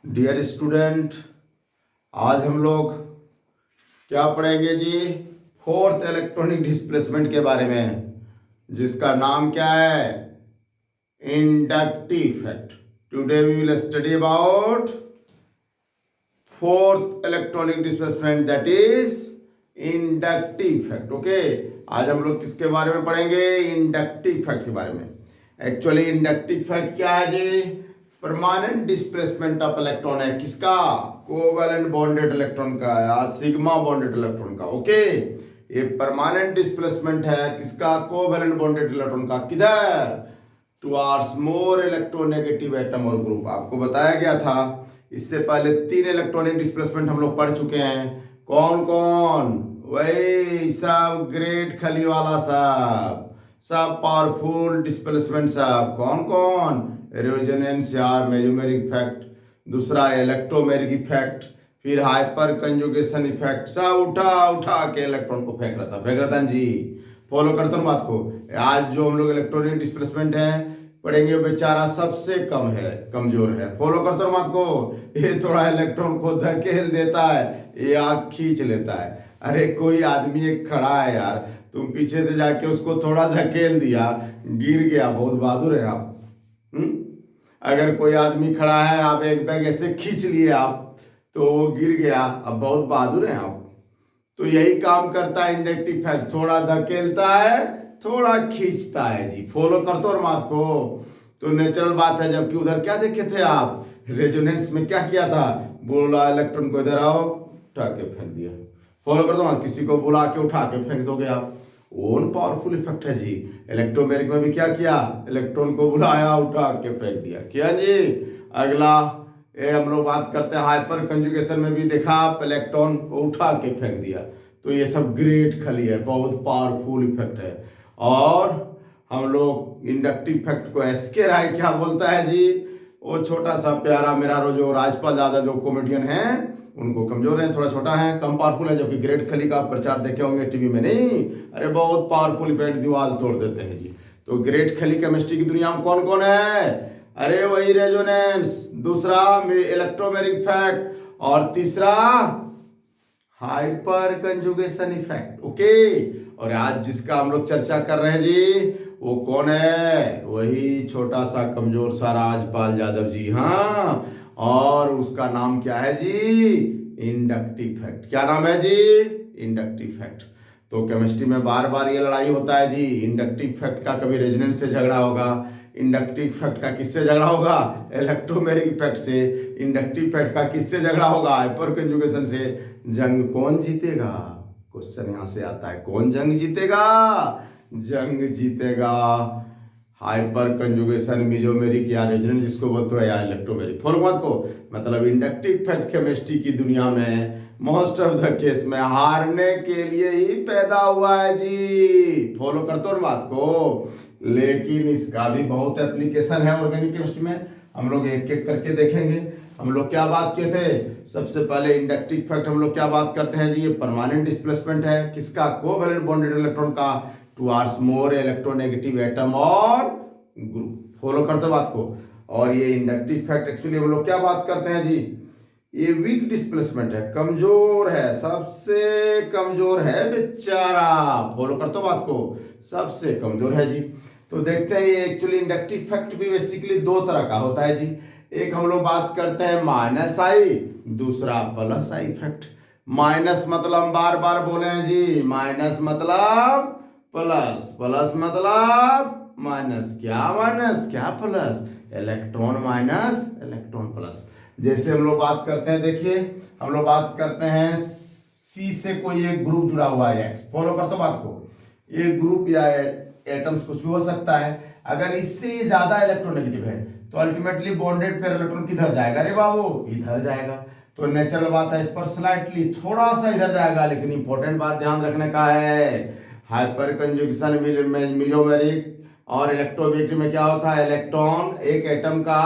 Dear student, आज हम लोग क्या पढ़ेंगे जी? फोर्थ इलेक्ट्रॉनिक डिस्प्लेसमेंट के बारे में, जिसका नाम क्या है? Inductive effect. Today we will study about fourth electronic displacement, that is inductive effect. Okay, आज हम लोग किसके बारे में पढ़ेंगे? इंडक्टिव इफेक्ट के बारे में। एक्चुअली इंडक्टिव इफेक्ट क्या है जी? परमानेंट डिस्प्लेसमेंट ऑफ इलेक्ट्रॉन है। किसका? कोवैलेंट बॉन्डेड इलेक्ट्रॉन का या सिग्मा बॉन्डेड इलेक्ट्रॉन का। ओके, ये परमानेंट डिस्प्लेसमेंट है किसका? कोवैलेंट बॉन्डेड इलेक्ट्रॉन का। किधर? टुवार्ड्स मोर इलेक्ट्रोनेगेटिव एटम और ग्रुप। आपको बताया गया था इससे पहले 3 इलेक्ट्रॉनिक डिस्प्लेसमेंट हम लोग पढ़ चुके हैं। कौन कौन? वही सब ग्रेट खली वाला सब पावरफुल डिस्प्लेसमेंट सब। कौन कौन? रेजोनेंस या मेसोमेरिक इफेक्ट, दूसरा इलेक्ट्रोमेरिक इफेक्ट, फिर हाइपर कंजुगेशन इफेक्ट। सब उठा उठा के इलेक्ट्रॉन को फेंक रहा था जी। फॉलो करता हूँ बात को। आज जो हम लोग इलेक्ट्रॉनिक डिस्प्लेसमेंट है पढ़ेंगे, वो बेचारा सबसे कम है, कमजोर है। फॉलो करता हूँ बात को। ये थोड़ा इलेक्ट्रॉन को धकेल देता है, ये आग खींच लेता है। अरे कोई आदमी एक खड़ा है यार, तुम पीछे से जाके उसको थोड़ा धकेल दिया, गिर गया, बहुत बहादुर है आप। अगर कोई आदमी खड़ा है, आप एक बैग ऐसे खींच लिए आप, तो वो गिर गया, अब बहुत बहादुर हैं आप। तो यही काम करता है इंडक्टिव इफेक्ट, थोड़ा धकेलता है, थोड़ा खींचता है जी। फॉलो करते और बात को। तो नेचुरल बात है, जबकि उधर क्या देखे थे आप? रेजोनेंस में क्या किया था? बोला इलेक्ट्रॉन को इधर आओ, उठा के फेंक दिया। फॉलो कर दो, किसी को बुला के उठा के फेंक दोगे आप। ओन पावरफुल इफेक्ट है जी। इलेक्ट्रोमेरिक में भी क्या किया? इलेक्ट्रॉन को बुलाया, उठा के फेंक दिया। क्या जी? अगला ये हम लोग बात करते हैं हाइपर कंजुगेशन में भी देखा आप, इलेक्ट्रॉन को उठा के फेंक दिया। तो ये सब ग्रेट खली है, बहुत पावरफुल इफेक्ट है। और हम लोग इंडक्टिव इफेक्ट को एसके राय क्या बोलता है जी? वो छोटा सा प्यारा मेरा जो राजपाल दादा जो कॉमेडियन है, उनको कमजोर है, थोड़ा छोटा है, कम पावरफुल है। जबकि ग्रेट खली का आप प्रचार देखे होंगे टीवी में, नहीं? अरे बहुत पावरफुल इफेक्ट, दीवार तोड़ देते हैं जी। तो ग्रेट खली केमिस्ट्री की दुनिया में कौन कौन है? अरे वही रेजोनेंस, दूसरा इलेक्ट्रोमेरिक इफेक्ट, और तीसरा हाइपर कंजुगेशन इफेक्ट। ओके, और आज जिसका हम लोग चर्चा कर रहे हैं जी, वो कौन है? वही छोटा सा कमजोर सा राजपाल यादव जी। हाँ, और उसका नाम क्या है जी? Inductive effect. क्या नाम है जी? Inductive effect. तो केमिस्ट्री में बार बार ये लड़ाई होता है जी। इंडक्टिव इफेक्ट का कभी रेजोनेंस से झगड़ा होगा, इंडक्टिव इफेक्ट का किससे झगड़ा होगा? इलेक्ट्रोमेरिक इफेक्ट से। इंडक्टिव इफेक्ट का किससे झगड़ा होगा? हाइपर कंजुगेशन से। जंग कौन जीतेगा? क्वेश्चन यहां से आता है, कौन जंग जीतेगा? जंग जीतेगा हाइपर कंजुगेशन, मेसोमेरिक या रेजोनेंस जिसको बोलते हैं, या इलेक्ट्रोमेरिक। फॉर्मत को मतलब इंडक्टिव इफेक्ट केमिस्ट्री की दुनिया में मोस्ट ऑफ द केस में हारने के लिए ही पैदा हुआ है जी। फॉलो करते हो बात को। लेकिन इसका भी बहुत एप्लीकेशन है ऑर्गेनिक केमिस्ट्री में, हम लोग एक एक करके देखेंगे। हम लोग क्या बात किए थे? सबसे पहले इंडक्टिव इफेक्ट हम लोग क्या बात करते हैं जी? ये परमानेंट डिस्प्लेसमेंट है किसका? कोवैलेंट बॉन्डेड इलेक्ट्रॉन का टुवार्ड्स मोर इलेक्ट्रोनेगेटिव एटम और ग्रुप। फॉलो करते बात को। और ये इंडक्टिव इफेक्ट एक्चुअली हम लोग क्या बात करते हैं जी? ये वीक डिस्प्लेसमेंट है, कमजोर है, सबसे कमजोर है बेचारा। फॉलो करते बात को, सबसे कमजोर है जी। तो देखते हैं ये एक्चुअली इंडक्टिव इफेक्ट भी बेसिकली 2 तरह का होता है जी। एक हम लोग बात करते हैं माइनस आई, दूसरा प्लस आई इफेक्ट। माइनस मतलब बार बार बोले हैं जी, माइनस मतलब प्लस, प्लस मतलब माइनस। क्या माइनस क्या plus? Electron minus electron plus. जैसे हम लोग बात करते हैं, देखिए हम लोग बात करते हैं सी से कोई एक ग्रुप जुड़ा हुआ है एक्स। फॉलो करते बात को। ये ग्रुप या एटम्स कुछ भी हो सकता है। अगर इससे ज्यादा इलेक्ट्रोनेगेटिव है तो अल्टीमेटली बॉन्डेड पेयर इलेक्ट्रॉन किधर जाएगा रे बाबू? इधर जाएगा। तो नेचुरल बात है, इस पर स्लाइटली थोड़ा सा इधर जाएगा। लेकिन इंपॉर्टेंट बात ध्यान रखने का है, हाइपर कंजुगेशन मेसोमेरिक और इलेक्ट्रोमेरिक में क्या होता है? इलेक्ट्रॉन एक एटम का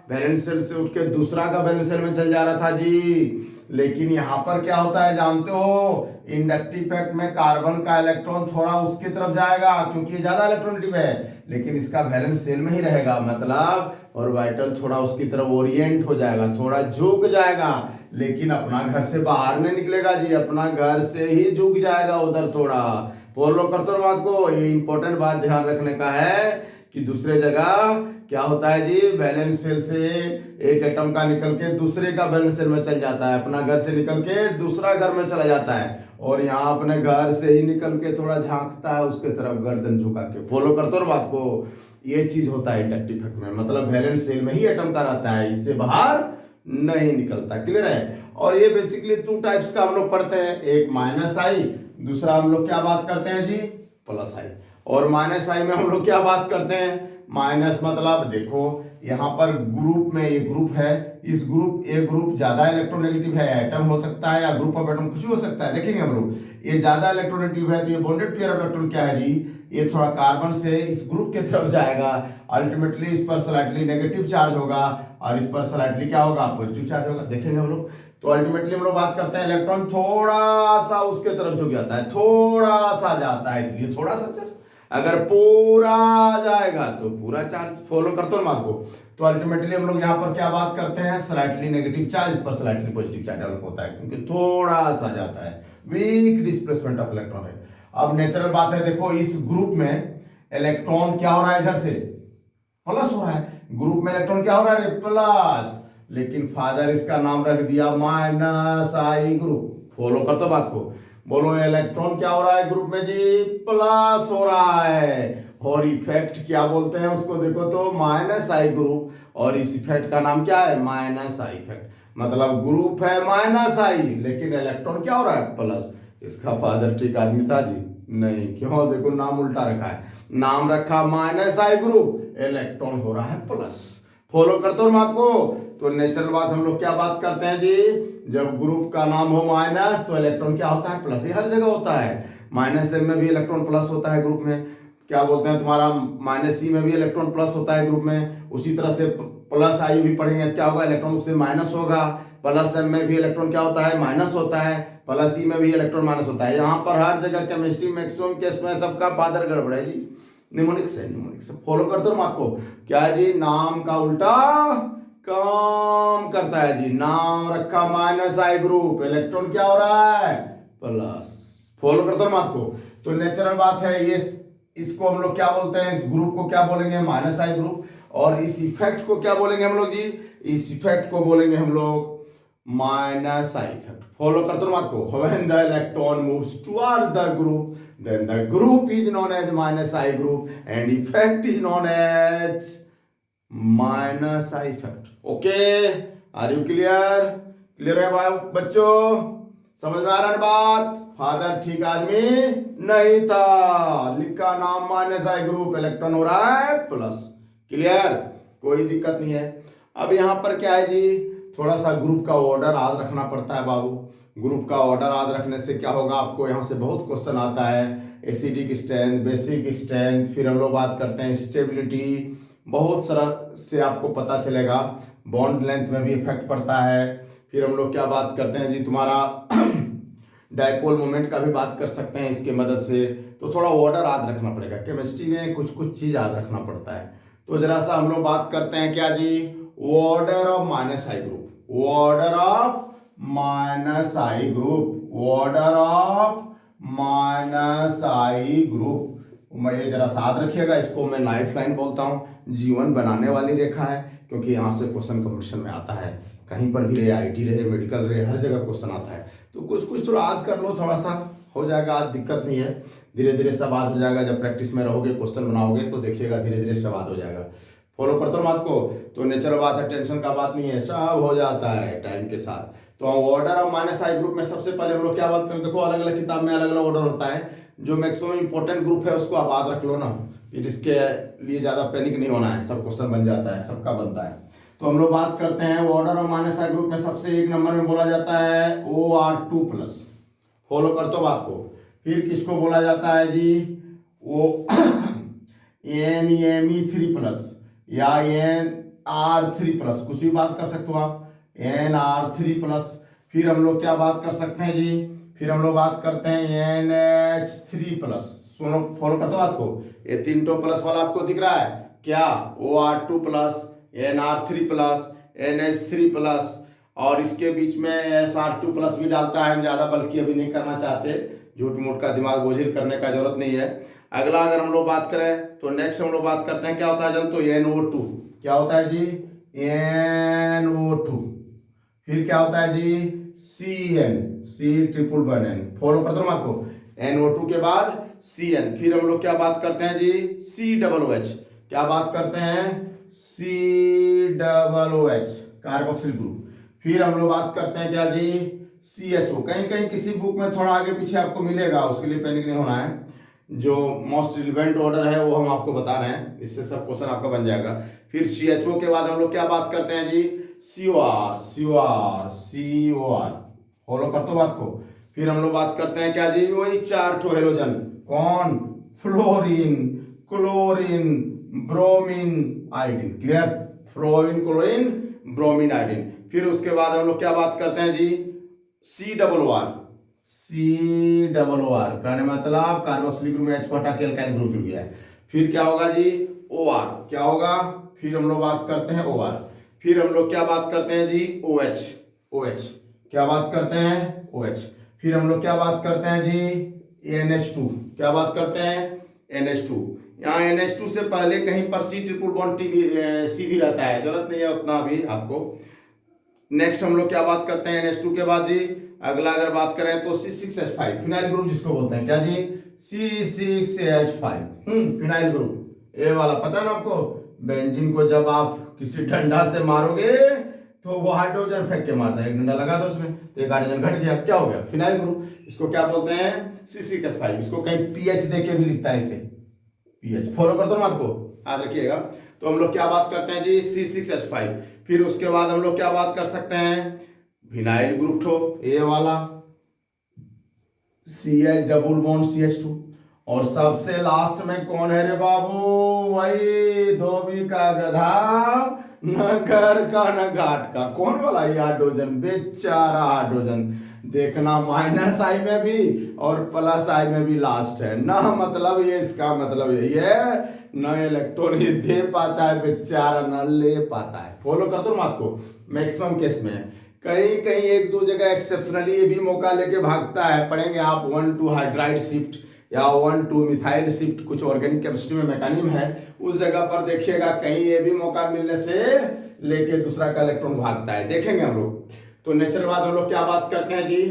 वैलेंस सेल से उठ के दूसरा का वैलेंस सेल में चल जा रहा था जी। लेकिन यहाँ पर क्या होता है जानते हो? इंडक्टिव इफेक्ट में कार्बन का इलेक्ट्रॉन थोड़ा उसकी तरफ जाएगा क्योंकि ये ज्यादा इलेक्ट्रोनेगेटिव है, लेकिन इसका वैलेंस सेल में ही रहेगा। मतलब ऑर्बिटल थोड़ा उसकी तरफ ओरिएंट हो जाएगा, थोड़ा झुक जाएगा, लेकिन अपना घर से बाहर नहीं निकलेगा जी, अपना घर से ही झुक जाएगा उधर थोड़ा। फॉलो करते हो बात को, ये इंपॉर्टेंट बात ध्यान रखने का है कि दूसरे जगह क्या होता है जी, वैलेंस शेल से एक एटम का निकल के दूसरे का वैलेंस शेल में चल जाता है, अपना घर से निकल के दूसरा घर में चला जाता है, और यहाँ अपने घर से ही निकल के थोड़ा झांकता है उसके तरफ गर्दन झुका के। फॉलो करते हो बात को, ये चीज होता है इंडक्टिव इफेक्ट में, मतलब वैलेंस शेल में ही एटम का रहता है, इससे बाहर नहीं निकलता। क्लियर है? और ये बेसिकली 2 टाइप्स का हम लोग पढ़ते हैं, एक माइनस आई, दूसरा हम लोग क्या बात करते हैं जी, प्लस आई। और माइनस आई में हम लोग क्या बात करते हैं, माइनस मतलब देखो यहाँ पर ग्रुप में ये ग्रुप है, इस ग्रुप ए ग्रुप ज्यादा इलेक्ट्रोनेगेटिव है, एटम हो सकता है या ग्रुप ऑफ एटम कुछ भी हो सकता है। देखेंगे हम लोग, ये ज्यादा इलेक्ट्रोनेगेटिव है तो ये बॉन्डेड पेयर ऑफ इलेक्ट्रॉन क्या है जी, ये थोड़ा कार्बन से इस ग्रुप की तरफ जाएगा, अल्टीमेटली इस पर स्लाइटली नेगेटिव चार्ज होगा और इस पर स्लाइटली क्या होगा, पॉजिटिव चार्ज होगा। देखेंगे हम लोग, तो अल्टीमेटली हम लोग बात करते हैं इलेक्ट्रॉन थोड़ा सा उसके तरफ झुक जाता है, थोड़ा सा जाता है, इसलिए थोड़ा सा चार्ज, अगर पूरा जाएगा तो पूरा चार्ज। फॉलो करते हो बात को, तो अल्टीमेटली हम लोग यहाँ पर क्या बात करते हैं, स्लाइटली नेगेटिव चार्ज, इस पर स्लाइटली पॉजिटिव चार्ज डेवलप होता है क्योंकि थोड़ा सा जाता है, वीक डिस्प्लेसमेंट ऑफ इलेक्ट्रॉन है। अब नेचुरल बात है, देखो इस ग्रुप में इलेक्ट्रॉन क्या हो रहा है, इधर से प्लस हो रहा है, ग्रुप में इलेक्ट्रॉन क्या हो रहा है, प्लस, लेकिन फादर इसका नाम रख दिया माइनस आई ग्रुप। फॉलो कर तो बात को, बोलो इलेक्ट्रॉन क्या हो रहा है ग्रुप में जी, प्लस हो रहा है, और इफेक्ट क्या बोलते हैं उसको, देखो तो माइनस आई ग्रुप, और इस इफेक्ट का नाम क्या है, माइनस आई इफेक्ट। मतलब ग्रुप है माइनस आई लेकिन इलेक्ट्रॉन क्या हो रहा है, प्लस। इसका फादर ठीक आदमी था जी, नहीं, क्यों, देखो नाम उल्टा रखा है, नाम रखा माइनस आई ग्रुप, इलेक्ट्रॉन हो रहा है प्लस। फॉलो करते हो बात को, तो नेचुरल बात हम लोग क्या बात करते हैं जी, जब ग्रुप का नाम हो माइनस तो इलेक्ट्रॉन क्या होता है, प्लस। ये हर जगह होता है, माइनस एम में भी इलेक्ट्रॉन प्लस होता है ग्रुप में, क्या बोलते हैं तुम्हारा माइनस सी में भी इलेक्ट्रॉन प्लस होता है ग्रुप में, उसी तरह से प्लस आई भी पढ़ेंगे क्या होगा, इलेक्ट्रॉन उससे माइनस होगा, प्लस एम में भी इलेक्ट्रॉन क्या होता है, माइनस होता है, प्लस ई में भी इलेक्ट्रॉन माइनस होता है। यहाँ पर हर जगह केमिस्ट्री मैक्सिमम केस में सबका फादर गड़बड़ है जी, निमोनिक्स है, निमोनिक्स। फॉलो करते हो बात को, क्या है जी, नाम का उल्टा काम करता है जी, नाम रखा माइनस आई ग्रुप, इलेक्ट्रॉन क्या हो रहा है, प्लस। फॉलो करते हो बात को, तो नेचुरल बात है ये, इसको हम लोग क्या बोलते हैं, इस ग्रुप को क्या बोलेंगे, माइनस आई ग्रुप, और इस इफेक्ट को क्या बोलेंगे हम लोग जी, इस इफेक्ट को बोलेंगे हम लोग माइनस आई इफेक्ट। फॉलो करते हो बात को, when the electron moves toward the group then the group is known as minus I group and effect is known as minus I effect. Okay, are you clear? Clear है भाई बच्चों, समझ में आ रहा है बात? फादर ठीक आदमी नहीं था, लिखा नाम माइनस आई ग्रुप, इलेक्ट्रॉन हो रहा है प्लस। क्लियर, कोई दिक्कत नहीं है। अब यहाँ पर क्या है जी, थोड़ा सा ग्रुप का ऑर्डर याद रखना पड़ता है बाबू। ग्रुप का ऑर्डर याद रखने से क्या होगा, आपको यहाँ से बहुत क्वेश्चन आता है, एसिडिक स्ट्रेंथ, बेसिक स्ट्रेंथ, फिर हम लोग बात करते हैं स्टेबिलिटी, बहुत सारा से आपको पता चलेगा, बॉन्ड लेंथ में भी इफेक्ट पड़ता है, फिर हम लोग क्या बात करते हैं जी, तुम्हारा डाइपोल मोमेंट का भी बात कर सकते हैं इसके मदद से। तो थोड़ा ऑर्डर याद रखना पड़ेगा, केमिस्ट्री में कुछ कुछ चीज़ याद रखना पड़ता है। तो जरा सा हम लोग बात करते हैं क्या जी, order of minus I group, order of minus I group, order of minus I group. मैं ये जरा साथ रखिएगा, इसको मैं लाइफ लाइन बोलता हूँ, जीवन बनाने वाली रेखा है, क्योंकि यहाँ से क्वेश्चन कंपटीशन में आता है, कहीं पर भी रहे, आईटी रहे, मेडिकल रहे, हर जगह क्वेश्चन आता है। तो कुछ कुछ थोड़ा याद कर लो, थोड़ा सा हो जाएगा, आज दिक्कत नहीं है, धीरे धीरे सब याद हो जाएगा। जब प्रैक्टिस में रहोगे, क्वेश्चन बनाओगे तो देखिएगा धीरे धीरे सब याद हो जाएगा। फॉलो करते हो बात को, तो नेचुरल बात है, टेंशन का बात नहीं है, सब हो जाता है टाइम के साथ। तो order of minus I group में सबसे पहले हम लोग क्या बात करें, देखो अलग अलग किताब में अलग अलग ऑर्डर होता है, जो मैक्सिमम इंपॉर्टेंट ग्रुप है उसको आप याद रख लो ना, फिर इसके लिए ज़्यादा पैनिक नहीं होना है, सब क्वेश्चन बन जाता है, सबका बनता है। तो हम लोग बात करते हैं order of minus I group में सबसे एक नंबर में बोला जाता है OR2+। फॉलो करते हो बात को, फिर किसको बोला जाता है जी, NMe3+ या NR3+, कुछ भी बात कर सकते हो आप, NR3+। फिर हम लोग क्या बात कर सकते हैं जी, फिर हम लोग बात करते हैं NH3+। सुनो, फॉलो करते हो बात को, ये 3 प्लस वाला आपको दिख रहा है क्या, OR2+, NR3+, NH3+, और इसके बीच में SR2+ भी डालता है। हम ज़्यादा बल्कि अभी नहीं करना चाहते, झूठ मूठ का दिमाग बोझिल करने का जरूरत नहीं है। अगला अगर हम लोग बात करें तो नेक्स्ट हम लोग बात करते हैं क्या होता है जन, तो NO2। क्या होता है जी? NO2। फिर क्या होता है जी? CN, C111N। फॉलो कर दो बात को, NO2 के बाद CN। फिर हम लोग क्या बात करते हैं जी? COOH। क्या बात करते हैं? COOH, carboxyl group. फिर हम लोग बात करते हैं क्या जी? CHO। कहीं कहीं किसी बुक में थोड़ा आगे पीछे आपको मिलेगा, उसके लिए पैनिक नहीं होना है। जो मोस्ट रिलेवेंट ऑर्डर है वो हम आपको बता रहे हैं, इससे सब क्वेश्चन आपका बन जाएगा। फिर CHO के बाद हम लोग क्या बात करते हैं जी? COR। फॉलो कर दो बात को। फिर हम लोग बात करते हैं क्या जी? वही 4 ठो हेलोजन। कौन? Fluorine, chlorine, bromine, iodine. Clear? Fluorine, chlorine, bromine, iodine. फिर उसके बाद हम लोग क्या बात करते हैं जी? COR। कहने मतलब कार्बोक्सिलिक ग्रुप में H को हटा के एल्काइल ग्रुप जुड़ गया है। फिर क्या होगा जी? OR। क्या होगा? फिर हम लोग बात करते हैं OR। फिर हम लोग क्या बात करते हैं जी? OH। क्या बात करते हैं? OH। फिर हम लोग क्या बात करते हैं जी? NH2। क्या बात करते हैं? NH2। यहाँ NH2 से पहले कहीं पर C भी रहता है, जरूरत नहीं है उतना भी आपको। नेक्स्ट हम लोग क्या बात करते हैं NH2 के बाद जी? अगला अगर बात करें तो C6H5, फिनाइल ग्रुप जिसको बोलते हैं। क्या जी? C6H5, phenyl group. ये वाला पता है ना आपको? बेंजीन को जब आप किसी डंडा से मारोगे तो वो हाइड्रोजन फेंक के मारता है। एक डंडा लगा दो उसमें तो एक हाइड्रोजन घट गया, क्या हो गया? Phenyl group. इसको क्या बोलते हैं? C6H5। इसको कहीं PH दे के भी लिखता है इसे, PH। फॉलो कर दो ना आपको, याद रखिएगा। तो हम लोग क्या बात करते हैं जी? C6H5। फिर उसके बाद हम लोग क्या बात कर सकते हैं? विनाइल ग्रुप ठो, ये वाला CH डबल बॉन्ड CH2। और सबसे लास्ट में कौन है रे बाबू? वही धोबी का गधा, न घर का न घाट का। कौन वाला? ये हाइड्रोजन, बेचारा हाइड्रोजन। देखना -I में भी और +I में भी लास्ट है ना, मतलब ये इसका मतलब यही है, न इलेक्ट्रॉन ये दे पाता है बेचारा, न ले पाता है। फॉलो कर दो बात को। मैक्सिमम केस में कहीं कहीं एक दो जगह एक्सेप्शनली ये भी मौका लेके भागता है। पढ़ेंगे आप 1,2 हाइड्राइड शिफ्ट या 1,2 मिथाइल शिफ्ट, कुछ ऑर्गेनिक केमिस्ट्री में मैकेनिज्म है, उस जगह पर देखिएगा कहीं ये भी मौका मिलने से लेके दूसरा का इलेक्ट्रॉन भागता है, देखेंगे हम लोग। तो नेचुरल बात हम लोग क्या बात करते हैं जी?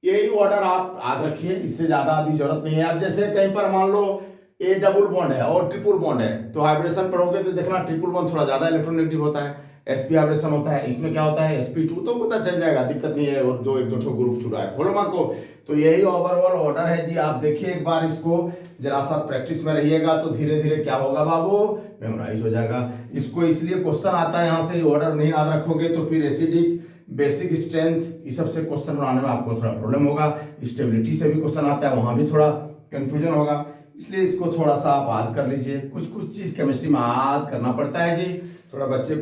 यही ऑर्डर आप याद रखिए, इससे ज्यादा आदि जरूरत नहीं है। अब जैसे कहीं पर मान लो ए डबल बॉन्ड है और ट्रिपल बॉन्ड है, तो हाइब्रेशन पढ़ोगे तो देखना ट्रिपल बॉन्ड थोड़ा ज्यादा इलेक्ट्रोनेगेटिव होता है, sp हाइब्रेशन होता है। इसमें क्या होता है? sp2, तो पता चल जाएगा, दिक्कत नहीं है। और जो एक दो ग्रुप छुड़ा है, फॉलो मार्क को। तो यही ओवरऑल ऑर्डर है जी। आप देखिए एक बार इसको, जरा सा प्रैक्टिस में रहिएगा तो धीरे धीरे क्या होगा बाबू? मेमोराइज हो जाएगा। इसको इसलिए क्वेश्चन आता है यहाँ से, ऑर्डर नहीं याद रखोगे तो फिर एसिडिक, बेसिक स्ट्रेंथ, इस सब से क्वेश्चन बनाने में आपको थोड़ा प्रॉब्लम होगा। स्टेबिलिटी से भी क्वेश्चन आता है, वहां भी थोड़ा कंफ्यूजन होगा। इसलिए इसको थोड़ा सा आप याद कर लीजिए। कुछ चीज केमिस्ट्री में याद करना पड़ता है जी। थोड़ा बच्चे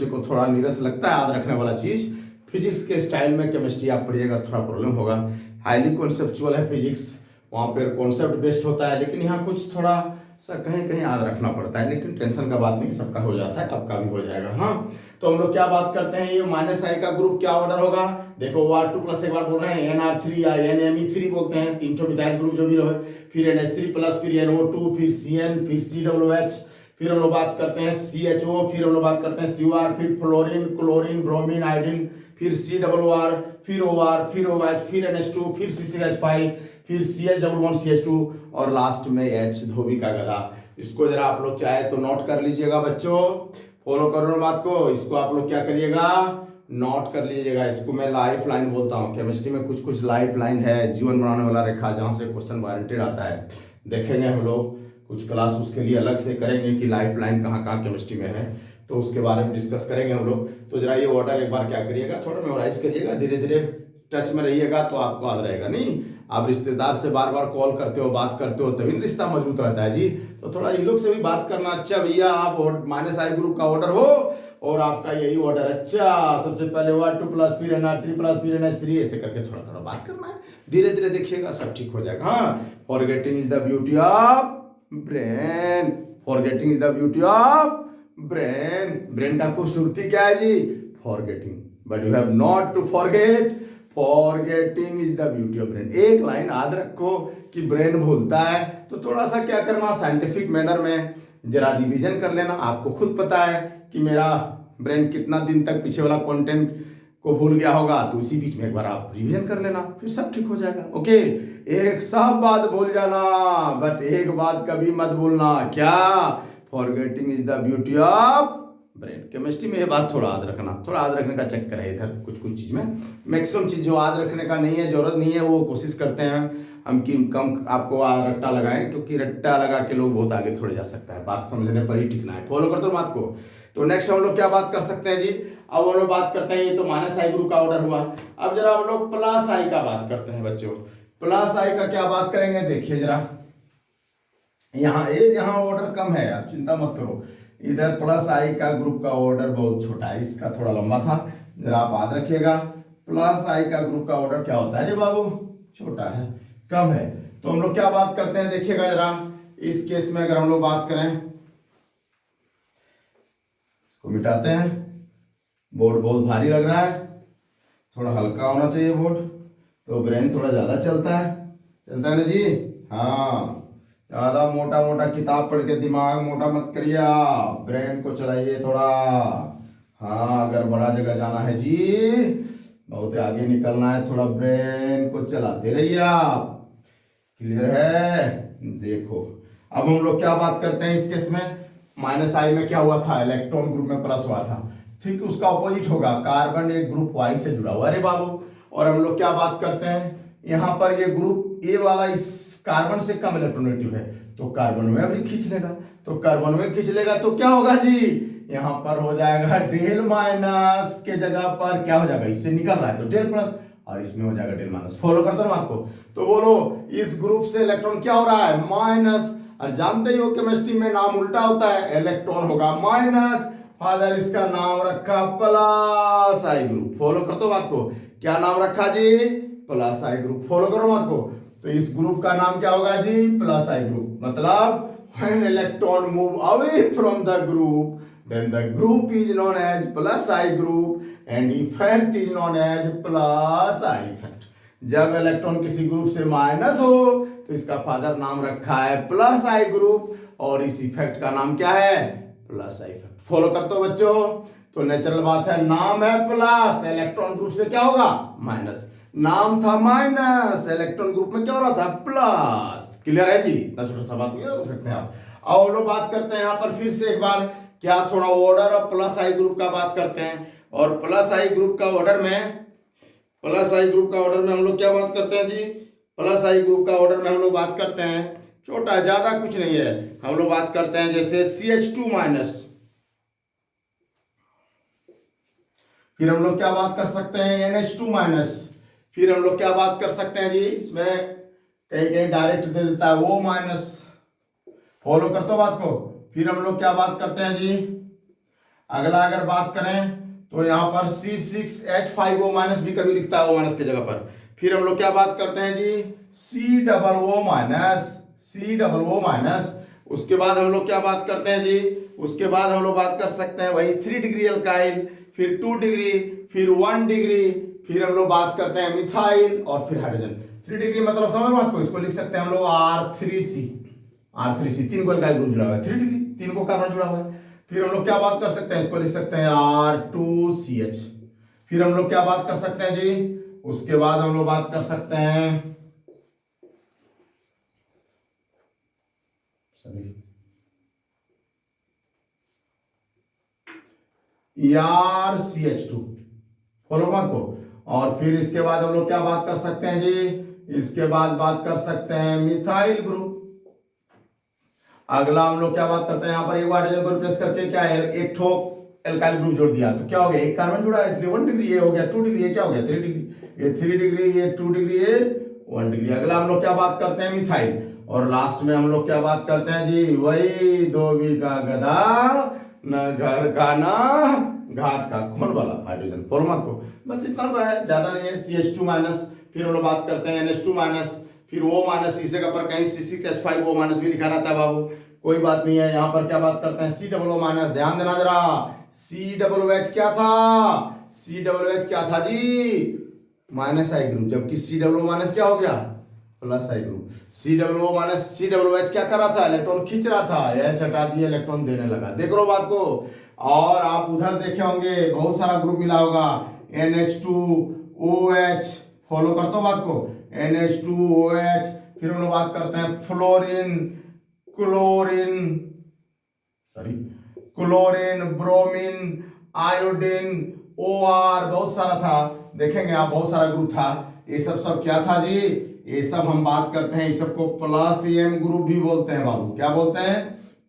को थोड़ा नीरस लगता है याद रखने वाला चीज। फिजिक्स के स्टाइल में केमिस्ट्री आप पढ़िएगा थोड़ा प्रॉब्लम होगा। हाईली कॉन्सेप्चुअल है फिजिक्स, वहाँ पर कॉन्सेप्ट बेस्ड होता है, लेकिन यहाँ कुछ थोड़ा सा कहीं कहीं याद रखना पड़ता है। लेकिन टेंशन का बात नहीं, सबका हो जाता है, आपका भी हो जाएगा। हाँ, तो हम लोग क्या बात करते हैं? ये -I का ग्रुप क्या ऑर्डर होगा? देखो OR2+, एक बार बोल रहे हैं NR3 या NMe3 बोलते हैं, 3 ठो मिथाइल ग्रुप जो भी रहे। फिर NH3+, फिर NO2, फिर CN, फिर COOH। फिर हम लोग बात करते हैं CHO, फिर हम लोग बात करते हैं COR, फिर फ्लोरीन, क्लोरीन, ब्रोमीन, आयोडीन, फिर COR, फिर OR, फिर OH, फिर NH2, फिर C6H5, फिर CH डबल बॉन्ड CH2 और लास्ट में H, धोबी का गधा। इसको जरा आप लोग चाहे तो नोट कर लीजिएगा बच्चों, फॉलो करो बात को। इसको आप लोग क्या करिएगा? नोट कर लीजिएगा। इसको मैं लाइफ लाइन बोलता हूँ। केमिस्ट्री में कुछ लाइफ लाइन है, जीवन बनाने वाला रेखा, जहाँ से क्वेश्चन वारंटेड आता है। देखेंगे हम लोग कुछ क्लास उसके लिए अलग से करेंगे कि लाइफ लाइन कहाँ कहाँ केमिस्ट्री में है, तो उसके बारे में डिस्कस करेंगे हम लोग। तो जरा ये ऑर्डर एक बार क्या करिएगा, थोड़ा मेमोराइज करिएगा, धीरे धीरे टच में रहिएगा तो आपको याद रहेगा। नहीं, आप रिश्तेदार से बार बार कॉल करते हो, बात करते हो, तभी रिश्ता मजबूत रहता है जी। तो थोड़ा इन लोग से भी बात करना। अच्छा भैया, आप -I ग्रुप का ऑर्डर हो और आपका यही ऑर्डर, अच्छा सबसे पहले OR2+, फिर NR3+, फिर NH3, ऐसे करके थोड़ा थोड़ा बात करना है। धीरे धीरे देखिएगा सब ठीक हो जाएगा। हाँ, forgetting is the beauty of brain, forgetting is the beauty of brain. Brain का खूबसूरती क्या है जी? Forgetting, but you have not to forget, forgetting is the beauty of brain. एक लाइन याद रखो कि ब्रेन भूलता है, तो थोड़ा सा क्या करना, साइंटिफिक मैनर में जरा रिवीजन कर लेना। आपको खुद पता है कि मेरा ब्रेन कितना दिन तक पीछे वाला कंटेंट को भूल गया होगा, तो उसी बीच में एक बार आप रिवीजन कर लेना, फिर सब ठीक हो जाएगा। ओके, एक सब बात भूल जाना, बट एक बात कभी मत भूलना, क्या? Forgetting is the beauty of brain. Chemistry में ये बात थोड़ा याद रखना, थोड़ा याद रखने का चक्कर है इधर कुछ कुछ चीज में। मैक्सिमम चीज जो याद रखने का नहीं है, जरूरत नहीं है, वो कोशिश करते हैं हम कि कम आपको रट्टा लगाएं, क्योंकि रट्टा लगा के लोग बहुत आगे थोड़े जा सकता है। बात समझने पर ही टिकना है, फॉलो कर दो बात को। तो नेक्स्ट हम लोग क्या बात कर सकते हैं जी? अब हम लोग बात करते हैं, ये तो माइनस आई ग्रुप का ऑर्डर हुआ। अब जरा हम लोग प्लस आई का बात करते हैं बच्चों। प्लस आई का क्या बात करेंगे, देखिए जरा, यहाँ ऑर्डर कम है, आप चिंता मत करो। इधर प्लस आई का ग्रुप का ऑर्डर बहुत छोटा है, इसका थोड़ा लंबा था, जरा आप याद रखिएगा। प्लस आई का ग्रुप का ऑर्डर क्या होता है जी बाबू? छोटा है, कम है। तो हम लोग क्या बात करते हैं, देखिएगा जरा, इस केस में अगर हम लोग बात करें, को मिटाते हैं। बोर्ड बहुत भारी लग रहा है, थोड़ा हल्का होना चाहिए बोर्ड, तो ब्रेन थोड़ा ज्यादा चलता है ना जी? हाँ, ज्यादा मोटा मोटा किताब पढ़ के दिमाग मोटा मत करिए आप, ब्रेन को चलाइए थोड़ा। हाँ, अगर बड़ा जगह जाना है जी, बहुत आगे निकलना है, थोड़ा ब्रेन को चलाते रहिए आप। क्लियर है? देखो, अब हम लोग क्या बात करते हैं इस केस में, माइनस आई में क्या हुआ था, इलेक्ट्रॉन ग्रुप में प्लस हुआ था, ठीक उसका ऑपोजिट होगा, कार्बन एक ग्रुप वाई से जुड़ा हुआ। अरे बाबू, और हम लोग क्या बात करते हैं, यहाँ पर ये ग्रुप ए वाला इस कार्बन से कम इलेक्ट्रोनेगेटिव है, तो कार्बन में अभी खींच लेगा, तो कार्बन में खींच लेगा तो क्या होगा जी? यहाँ पर हो जाएगा डेल माइनस के जगह पर क्या हो जाएगा, इससे निकल रहा है तो डेल प्लस, और इसमें हो जाएगा डेल माइनस। फॉलो करते हो बात को? तो बोलो, इस ग्रुप से इलेक्ट्रॉन क्या हो रहा है, माइनस, और जानते ही हो केमिस्ट्री में नाम उल्टा होता है, इलेक्ट्रॉन होगा माइनस, फादर इसका नाम रखा प्लस आई ग्रुप। फॉलो कर दो बात को, क्या नाम रखा जी? Plus I group. फॉलो करो बात को, तो इस ग्रुप का नाम क्या होगा जी? Plus I group. मतलब when electron move away from the group, then the group is known as plus I group and effect is known as plus I effect। जब इलेक्ट्रॉन किसी ग्रुप से माइनस हो तो इसका फादर नाम रखा है प्लस आई ग्रुप, और इस इफेक्ट का नाम क्या है? Plus I effect. फॉलो करते हो बच्चों? तो नेचुरल बात है, नाम है प्लस, इलेक्ट्रॉन ग्रुप से क्या होगा? माइनस। नाम था माइनस, इलेक्ट्रॉन ग्रुप में क्या हो रहा था? प्लस। क्लियर है जी? छोटा सा बात नहीं कर सकते आप। अब हम लोग बात करते हैं यहाँ पर फिर से एक बार, क्या थोड़ा order of plus I group का बात करते हैं। और प्लस आई ग्रुप का ऑर्डर में, प्लस आई ग्रुप का ऑर्डर में हम लोग क्या बात करते हैं जी? प्लस आई ग्रुप का ऑर्डर में हम लोग बात करते हैं, छोटा, ज्यादा कुछ नहीं है, हम लोग बात करते हैं जैसे CH2 माइनस, फिर हम लोग क्या बात कर सकते हैं, NH2 माइनस, फिर हम लोग क्या बात कर सकते हैं जी, इसमें कहीं कहीं डायरेक्ट दे देता है O माइनस। फॉलो करते हो बात को? फिर हम लोग क्या बात करते हैं जी, अगला अगर बात करें तो यहाँ पर C6H5O माइनस भी कभी लिखता है O माइनस की जगह पर। फिर हम लोग क्या बात करते हैं जी, C डबल O माइनस। उसके बाद हम लोग क्या बात करते हैं जी, उसके बाद हम लोग बात कर सकते हैं वही 3 डिग्री अल्काइल, फिर 2 डिग्री, फिर 1 डिग्री, फिर हम लोग बात करते हैं मिथाइल, और फिर हाइड्रोजन। 3 डिग्री मतलब समझ बात को, इसको लिख सकते हैं हम लोग R3C, 3 को अल्काइल ग्रुप जुड़ा हुआ है, 3 डिग्री, 3 को कार्बन जुड़ा हुआ है। फिर हम लोग क्या बात कर सकते हैं, इसको लिख सकते हैं R2CH। फिर हम लोग क्या बात कर सकते हैं जी, उसके बाद हम लोग बात कर सकते हैं CH2। फॉलो बात को? और फिर इसके बाद हम लोग क्या बात कर सकते हैं जी, इसके बाद बात कर सकते हैं मिथाइल ग्रुप। अगला हम लोग क्या बात करते हैं, यहाँ पर एक हाइड्रोजन को रिप्लेस करके क्या है, एक ठोक एल्काइल ग्रुप जोड़ दिया, तो क्या हो गया, एक कार्बन जुड़ा है, इसलिए 1 डिग्री, ये हो गया 2 डिग्री, ये क्या हो गया 3 डिग्री, ये 3 डिग्री, ये 2 डिग्री, ये 1 डिग्री। अगला हम लोग क्या बात करते हैं, मिथाइल। और लास्ट में हम लोग क्या बात करते हैं जी, वही 2 बीघा गधा न घर का ना घाट का, कौन वाला, हाइड्रोजन। फॉर्मेट को बस इतना सा है, ज्यादा नहीं है। CH2 माइनस, फिर हम लोग बात करते हैं NH2 माइनस, फिर O माइनस, इस जगह पर कहीं C6H5O माइनस भी लिखा रहता है बाबू, कोई बात नहीं है। यहाँ पर क्या बात करते हैं, सी डबल ओ माइनस, ध्यान देना जरा, सी डबल एच क्या था, सी डबल एच क्या था जी, माइनस आई ग्रुप, जबकि सी डबल ओ माइनस क्या हो गया, plus I group. C double O minus C double H क्या कर रहा था, इलेक्ट्रॉन खींच रहा था, एच हटा दिया, इलेक्ट्रॉन देने लगा। देख लो बात को। और आप उधर देखे होंगे बहुत सारा ग्रुप मिला होगा, NH2OH, फॉलो करते हो बात को, NH2OH, फिर हम लोग बात करते हैं fluorine, chlorine, chlorine, bromine, iodine, OR, बहुत सारा था, देखेंगे आप बहुत सारा ग्रुप था। ये सब क्या था जी, ये सब हम बात करते हैं, इस सबको प्लस एम ग्रुप भी बोलते हैं बाबू, क्या बोलते हैं,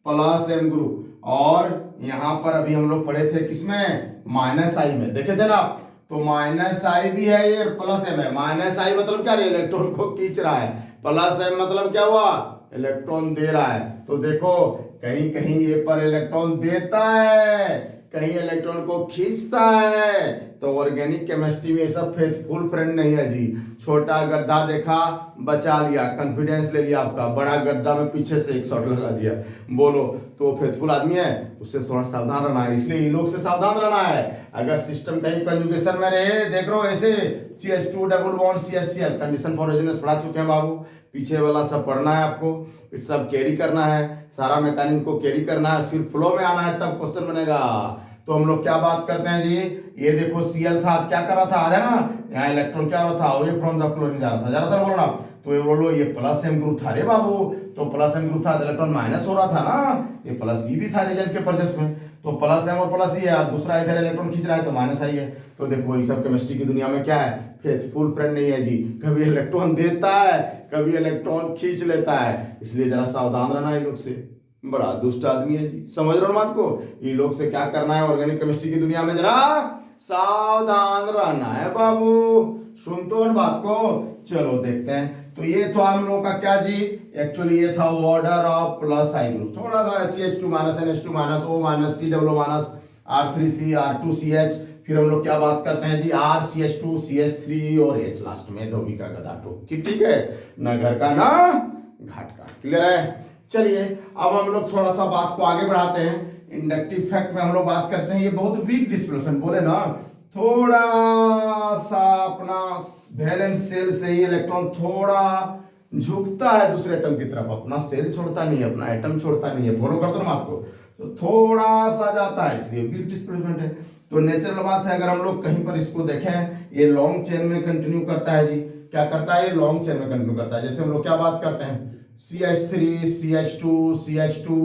प्लस एम ग्रुप। और यहां पर अभी हम लोग पढ़े थे किसमें, माइनस आई में, देखे थे ना, तो माइनस आई भी है ये, प्लस एम है। माइनस आई मतलब क्या, इलेक्ट्रॉन को खींच रहा है, प्लस एम मतलब क्या हुआ, इलेक्ट्रॉन दे रहा है। तो देखो कहीं कहीं ये पर इलेक्ट्रॉन देता है, कहीं इलेक्ट्रॉन को खींचता है। तो ऑर्गेनिक केमिस्ट्री में ये सब फेथफुल फ्रेंड नहीं है जी। छोटा गड्ढा देखा, बचा लिया, कॉन्फिडेंस ले लिया आपका, बड़ा गड्ढा में पीछे से एक शॉट लगा दिया, बोलो तो फेथफुल आदमी है, उससे थोड़ा सावधान रहना है। इसलिए इन लोग से सावधान रहना है। अगर सिस्टम कहीं कंजुगेशन में रहे, देख लो ऐसे CH2 double bond CHCl, condition for resonance पढ़ा चुके हैं बाबू, पीछे वाला सब पढ़ना है आपको, सब कैरी करना है, सारा मैकेनिज्म को कैरी करना है, फिर फ्लो में आना है, तब क्वेश्चन बनेगा। तो हम लोग क्या बात करते हैं जी, ये देखो Cl था, क्या कर रहा था, आ रहा ना, यहाँ इलेक्ट्रॉन क्या हो रहा था, अवे फ्रॉम द क्लोरीन जा रहा था बोलो ना। तो ये बोलो ये प्लस एम ग्रुप था रे बाबू, तो प्लस एम ग्रुप था, इलेक्ट्रॉन माइनस हो रहा था ना, ये प्लस ई भी था रिजल्ट के परजेस में, तो प्लस एम और प्लस ई है, दूसरा इधर इलेक्ट्रॉन खींच रहा है तो माइनस आई है। तो देखो ये सब केमिस्ट्री की दुनिया में क्या है, फेथफुल फ्रेंड नहीं है जी, कभी इलेक्ट्रॉन देता है, कभी इलेक्ट्रॉन खींच लेता है। इसलिए जरा सावधान रहना है लोग से, बड़ा दुष्ट आदमी है जी, समझ रहे हो बात को। ये लोग से क्या करना है, ऑर्गेनिक केमिस्ट्री की दुनिया में जरा सावधान रहना है बाबू, सुन तो बात को। चलो देखते हैं। तो ये तो हम लोग का क्या जी, एक्चुअली ये था order of plus I group, थोड़ा सा CH2 minus NH2 minus O minus COO minus R3C R2CH, फिर हम लोग क्या बात करते हैं जी, RCH2 CH3 और H लास्ट में, धोबी का गधा टोक, ठीक है, ना घर का ना घाट का, क्लियर है। चलिए अब हम लोग थोड़ा सा बात को आगे बढ़ाते हैं। इंडक्टिव फैक्ट में हम लोग बात करते हैं, ये बहुत वीक डिस्प्लेसमेंट बोले ना, थोड़ा सा अपना वैलेंस सेल से ही इलेक्ट्रॉन थोड़ा झुकता है दूसरे एटम की तरफ, अपना सेल छोड़ता नहीं है, अपना एटम छोड़ता नहीं है, फॉलो कर दो ना आपको, तो थोड़ा सा जाता है, इसलिए वीक डिस्प्लेसमेंट है। तो नेचुरल बात है, अगर हम लोग कहीं पर इसको देखें, ये लॉन्ग चेन में कंटिन्यू करता है जी, क्या करता है, ये लॉन्ग चेन में कंटिन्यू करता है। जैसे हम लोग क्या बात करते हैं, CH3 CH2 CH2,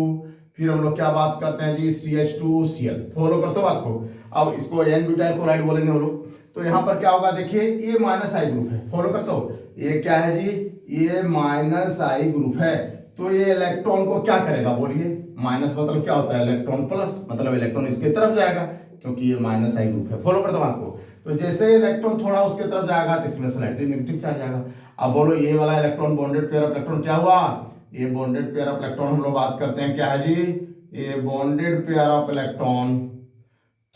फिर हम लोग क्या बात करते हैं जी, CH2Cl, फॉलो करते हो बात को। अब इसको N ब्यूटाइल क्लोराइड बोलेंगे हम लोग। तो यहाँ पर क्या होगा, देखिए ये माइनस आई ग्रुप है, फॉलो करते हो, ये क्या है जी, ये माइनस आई ग्रुप है। तो ये इलेक्ट्रॉन को क्या करेगा बोलिए, माइनस मतलब क्या होता है, इलेक्ट्रॉन प्लस, मतलब इलेक्ट्रॉन इसके तरफ जाएगा, क्योंकि ये माइनस आई ग्रुप है, फॉलो करते हो आपको। तो जैसे इलेक्ट्रॉन थोड़ा उसके तरफ जाएगा तो इसमें स्लाइटली नेगेटिव चार्ज आएगा। अब बोलो ये वाला electron bonded pair of electron क्या हुआ, ये बॉन्डेड पेयर ऑफ इलेक्ट्रॉन हम लोग बात करते हैं क्या है जी, ये बॉन्डेड पेयर ऑफ इलेक्ट्रॉन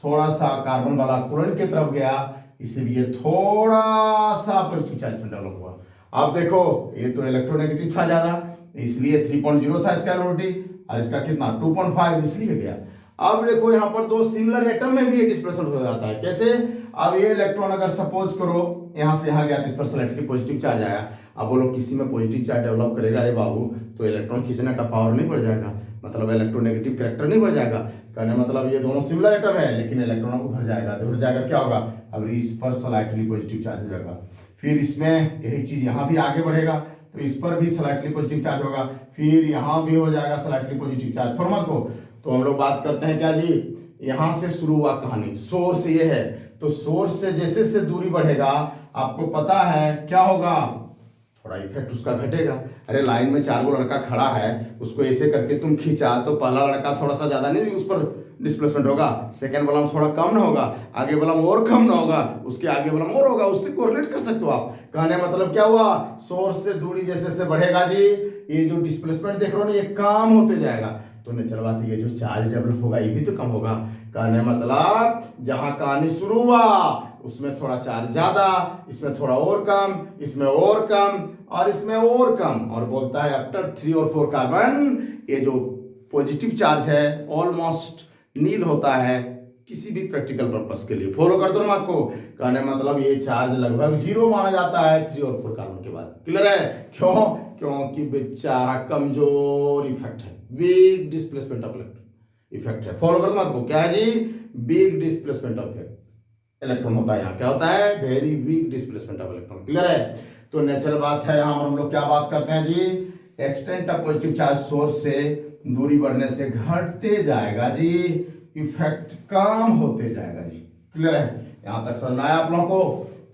थोड़ा सा कार्बन वाला क्लोरीन की तरफ गया, इसलिए थोड़ा सा पॉजिटिव चार्ज में डेवलप हुआ। अब देखो ये तो इलेक्ट्रोनेगेटिव था ज्यादा, इसलिए 3.0 था इसका एनर्जी, और इसका कितना 2.5, इसलिए गया। अब देखो यहाँ पर दो सिमिलर एटम में भी ये डिस्प्लेसमेंट हो जाता है, कैसे, अब ये इलेक्ट्रॉन अगर सपोज करो यहाँ से यहाँ गया तो इस पर स्लाइटली पॉजिटिव चार्ज आया। अब बोलो किसी में पॉजिटिव चार्ज डेवलप करेगा अरे बाबू, तो इलेक्ट्रॉन खींचने का पावर नहीं बढ़ जाएगा, मतलब इलेक्ट्रोनेगेटिव कैरेक्टर नहीं बढ़ जाएगा। कहने मतलब ये दोनों सिमिलर एटम है, लेकिन इलेक्ट्रॉन उधर जाएगा, तो उधर जाएगा क्या होगा, अब इस पर स्लाइटली पॉजिटिव चार्ज हो जाएगा। फिर इसमें यही चीज यहाँ भी आगे बढ़ेगा, तो इस पर भी स्लाइटली पॉजिटिव चार्ज होगा, फिर यहाँ भी हो जाएगा स्लाइटली पॉजिटिव चार्ज फॉर्मल को। तो हम लोग बात करते हैं क्या जी, यहां से शुरू हुआ कहानी, सोर्स ये है, तो सोर्स से जैसे जैसे दूरी बढ़ेगा आपको पता है क्या होगा, थोड़ा इफेक्ट उसका घटेगा। अरे लाइन में 4 लड़का खड़ा है, उसको ऐसे करके तुम खींचा तो पहला लड़का थोड़ा सा ज्यादा नहीं उस पर डिस्प्लेसमेंट होगा, सेकंड वाला थोड़ा कम ना होगा, आगे वाला और कम ना होगा, उसके आगे वाला और होगा, उससे कोरिलेट कर सकते हो आप। कहने मतलब क्या हुआ, सोर्स से दूरी जैसे जैसे बढ़ेगा जी, ये जो डिस्प्लेसमेंट देख रहे हो ना ये कम होते जाएगा। तो नेचुरल बात है, ये जो चार्ज डेवलप होगा ये भी तो कम होगा। कहने मतलब जहां कहानी शुरू हुआ उसमें थोड़ा चार्ज ज्यादा, इसमें थोड़ा और कम, इसमें और कम, और इसमें और कम, और बोलता है आफ्टर 3 और 4 कार्बन ये जो पॉजिटिव चार्ज है ऑलमोस्ट नील होता है किसी भी प्रैक्टिकल पर्पस के लिए। फॉलो कर दो ना बात को, कहने मतलब ये चार्ज लगभग 0 माना जाता है 3 और 4 कार्बन के बाद। क्लियर है? क्यों? क्योंकि बेचारा कमजोर इफेक्ट है, वीक डिस्प्लेसमेंट ऑफ इफेक्ट है। फॉलो कर दो बात को, क्या है जी? वीक डिस्प्लेसमेंट ऑफ इलेक्ट्रॉन होता है यहाँ। क्या होता है? Very weak displacement of electron. Clear है? तो नेचुरल बात है, यहाँ हम लोग क्या बात करते हैं जी? Extent of positive charge source से दूरी बढ़ने से घटते जाएगा जी, इफेक्ट कम होते जाएगा जी। क्लियर है? यहां तक समझ में आया आप लोगों को?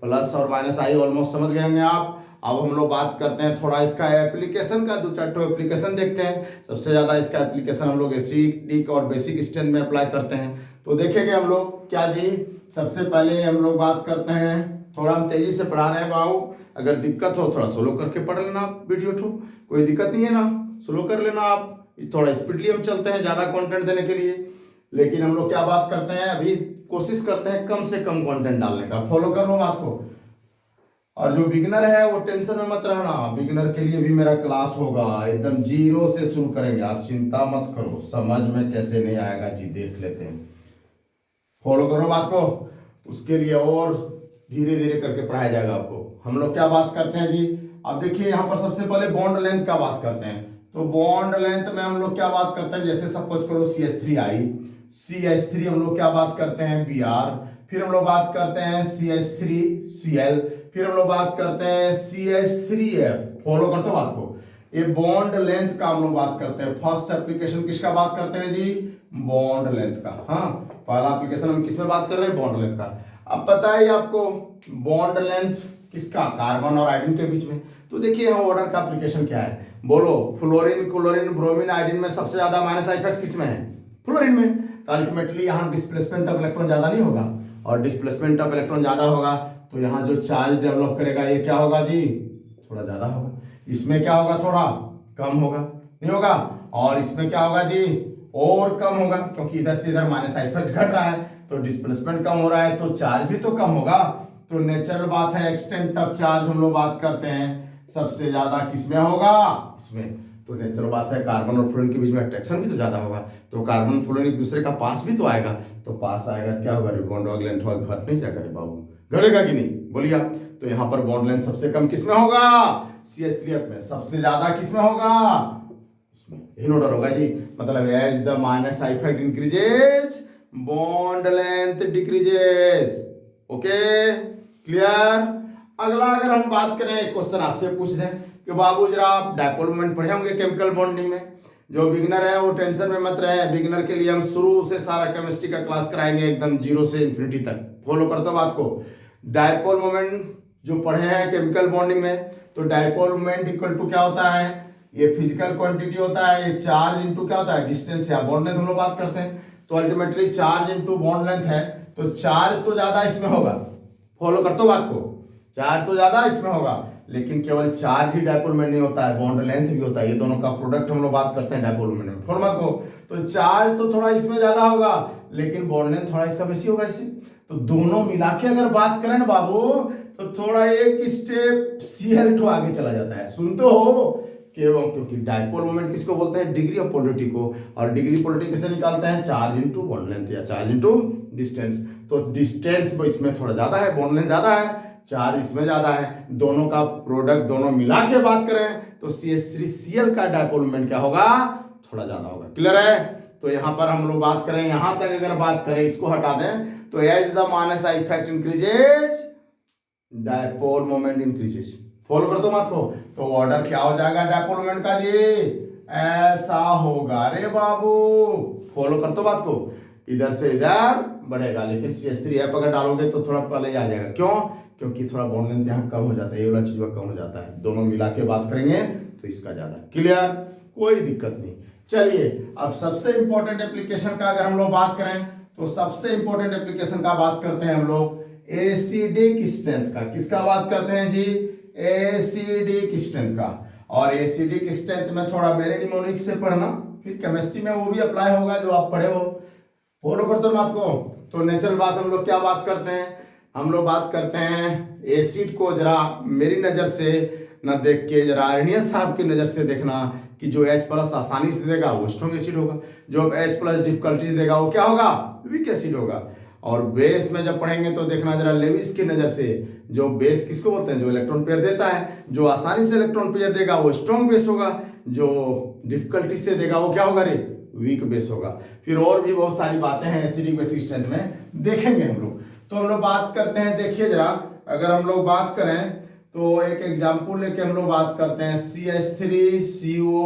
प्लस और माइनस आई ऑलमोस्ट समझ गए होंगे आप। अब हम लोग बात करते हैं थोड़ा इसका एप्लीकेशन का, 2-4 एप्लीकेशन देखते हैं। सबसे ज्यादा इसका एप्लीकेशन हम लोग एसिडिक और बेसिक स्ट्रेंथ में अप्लाई करते हैं। तो देखेंगे हम लोग क्या जी, सबसे पहले हम लोग बात करते हैं, थोड़ा हम तेजी से पढ़ा रहे हैं बाबू, अगर दिक्कत हो थोड़ा स्लो करके पढ़ लेना आप वीडियो ठो, कोई दिक्कत नहीं है ना, स्लो कर लेना आप, थोड़ा स्पीडली हम चलते हैं ज्यादा कंटेंट देने के लिए। लेकिन हम लोग क्या बात करते हैं, अभी कोशिश करते हैं कम से कम कंटेंट डालने का। फॉलो कर लो बात को। और जो बिगिनर है वो टेंशन में मत रहना, बिगिनर के लिए भी मेरा क्लास होगा, एकदम 0 से शुरू करेंगे, आप चिंता मत करो। समझ में कैसे नहीं आएगा जी, देख लेते हैं। फॉलो करो बात को, उसके लिए और धीरे धीरे करके पढ़ाया जाएगा आपको। हम लोग क्या बात करते हैं जी, अब देखिए यहाँ पर सबसे पहले बॉन्ड लेंथ का बात करते हैं। तो बॉन्ड लेंथ में हम लोग क्या बात करते हैं, जैसे सपोज करो CH3 आई, CH3 हम लोग क्या बात करते हैं Br, फिर हम लोग बात करते हैं CH3Cl, फिर हम लोग बात करते हैं CH3F। फॉलो करते हो बात को, ये बॉन्ड लेंथ का हम लोग बात करते हैं। फर्स्ट एप्लीकेशन किसका बात करते हैं जी? बॉन्ड लेंथ का। हाँ, पहला एप्लीकेशन हम किसमें बात कर रहे हैं? बॉन्ड लेंथ का। अब पता है आपको बॉन्ड लेंथ किसका? कार्बन और आयोडीन के बीच में। तो देखिए यहाँ ऑर्डर का एप्लीकेशन क्या है, बोलो। फ्लोरीन, क्लोरीन, ब्रोमीन, आयोडीन में सबसे ज्यादा माइनस इफेक्ट किसमें है? फ्लोरीन में। तो अल्टीमेटली यहाँ डिस्प्लेसमेंट ऑफ इलेक्ट्रॉन ज्यादा नहीं होगा, और डिस्प्लेसमेंट ऑफ इलेक्ट्रॉन ज्यादा होगा तो यहाँ जो चार्ज डेवलप करेगा ये क्या होगा जी? थोड़ा ज्यादा होगा। इसमें क्या होगा? थोड़ा कम होगा, नहीं होगा? और इसमें क्या होगा जी? और कम होगा, क्योंकि इधर से इधर माइनस इफेक्ट घट रहा है तो डिस्प्लेसमेंट कम हो रहा है, तो चार्ज भी तो कम होगा। तो नेचुरल बात है, एक्सटेंट ऑफ चार्ज हम लोग बात करते हैं सबसे ज्यादा किसमें होगा? इसमें। तो नेचुरल बात है कार्बन और फ्लोरीन के बीच में अट्रैक्शन भी तो ज्यादा होगा, तो कार्बन फ्लोरीन एक दूसरे का पास भी तो आएगा, तो पास आएगा क्या होगा? बॉन्ड लेंथ होगा, घट नहीं जाएगा रे बाबू, घटेगा कि नहीं? बोलिए आप। तो यहाँ पर बॉन्ड लेंथ सबसे कम किसमें होगा? CH3F में। सबसे ज्यादा किसमें होगा? इसमें। यही नोट होगा जी, मतलब as the minus effect increases bond length decreases. Okay, clear? अगला अगर हम बात करें, क्वेश्चन आपसे पूछ दें कि बाबू जरा आप डायपोल मोमेंट पढ़े होंगे केमिकल बॉन्डिंग में। जो बिगिनर है वो टेंशन में मत रहे, बिगिनर के लिए हम शुरू से सारा केमिस्ट्री का क्लास कराएंगे एकदम 0 से इन्फिनिटी तक। फॉलो करते हो बात को। डायपोल मोमेंट जो पढ़े हैं केमिकल बॉन्डिंग में, तो डायपोल मोमेंट इक्वल टू क्या होता है? ये फिजिकल क्वांटिटी होता है, ये चार्ज इंटू क्या होता है? डिस्टेंस या बॉन्ड लेंथ हम लोग बात करते हैं। तो ultimately charge into bond length है, तो चार्ज तो ज्यादा इसमें होगा। फॉलो करते हो बात को, चार्ज तो ज्यादा इसमें होगा, लेकिन केवल चार्ज ही डायपोल मोमेंट नहीं होता है, बॉन्ड लेंथ भी होता है। ये दोनों का प्रोडक्ट हम लोग बात करते हैं डायपोल मोमेंट में। फॉलो मत को, तो चार्ज तो थोड़ा इसमें ज्यादा होगा, लेकिन बॉन्ड लेंथ थोड़ा इसका बेसी होगा इससे। तो दोनों मिला के अगर बात करें ना बाबू, तो थोड़ा एक स्टेप Cl2 आगे चला जाता है। सुनते हो? क्योंकि डायपोल मोमेंट किसको बोलते हैं? डिग्री ऑफ पोलरिटी को। और डिग्री पोलरिटी कैसे निकालते हैं? चार्ज इंटू बॉन्ड लेंथ या चार्ज इंटू डिस्टेंस। तो डिस्टेंस इसमें थोड़ा ज्यादा है, बॉन्ड लेंथ ज्यादा है, चार्ज इसमें ज्यादा है, दोनों का प्रोडक्ट दोनों मिला के बात करें तो CH3Cl का डायपोल मोमेंट क्या होगा? थोड़ा ज्यादा होगा। क्लियर है? तो यहां पर हम लोग बात करें, यहां तक अगर बात करें, इसको हटा दें, तो as the minus effect increases dipole moment increases. Follow कर दो मत को, तो ऑर्डर क्या हो जाएगा डायपोल मोमेंट का जी? ऐसा होगा रे बाबू। फॉलो कर दो बात को, इधर से इधर बढ़ेगा, लेकिन CH3F अगर डालोगे तो थोड़ा पहले ही आ जाएगा। क्यों? क्योंकि थोड़ा बॉन्ड लेंथ यहाँ कम हो जाता है, ये वाला चीज कम हो जाता है। दोनों मिला के बात करेंगे तो इसका ज्यादा। क्लियर? कोई दिक्कत नहीं। चलिए अब सबसे इंपॉर्टेंट एप्लीकेशन का अगर हम लोग बात करें, तो सबसे इंपॉर्टेंट एप्लीकेशन का बात करते हैं हम लोग एसिडिक स्ट्रेंथ का। किसका बात करते हैं जी? एसिडिक स्ट्रेंथ का। और एसिडिक स्ट्रेंथ में थोड़ा मेरे निमोनिक से पढ़ना, फिर केमिस्ट्री में वो भी अप्लाई होगा जो आप पढ़े हो। फॉलो करते हो बात को। तो नेचुरल बात हम लोग क्या बात करते हैं? हम लोग बात करते हैं एसिड को जरा मेरी नजर से न देख के जरा आर्यनियस साहब की नजर से देखना कि जो H प्लस आसानी से देगा वो स्ट्रॉन्ग एसिड होगा, जो H प्लस डिफिकल्टीज देगा वो क्या होगा, वीक एसिड होगा। और बेस में जब पढ़ेंगे तो देखना जरा लेविस की नजर से, जो बेस किसको बोलते हैं, जो इलेक्ट्रॉन पेयर देता है, जो आसानी से इलेक्ट्रॉन पेयर देगा वो स्ट्रॉन्ग बेस होगा, जो डिफिकल्टी से देगा वो क्या होगा रे, वीक बेस होगा। फिर और भी बहुत सारी बातें हैं एसिडिक बेसिक स्ट्रेंथ में, देखेंगे हम लोग। तो हम लोग बात करते हैं, देखिए जरा, अगर हम लोग बात करें तो एक एग्जाम्पल लेके हम लोग बात करते हैं CH3CO।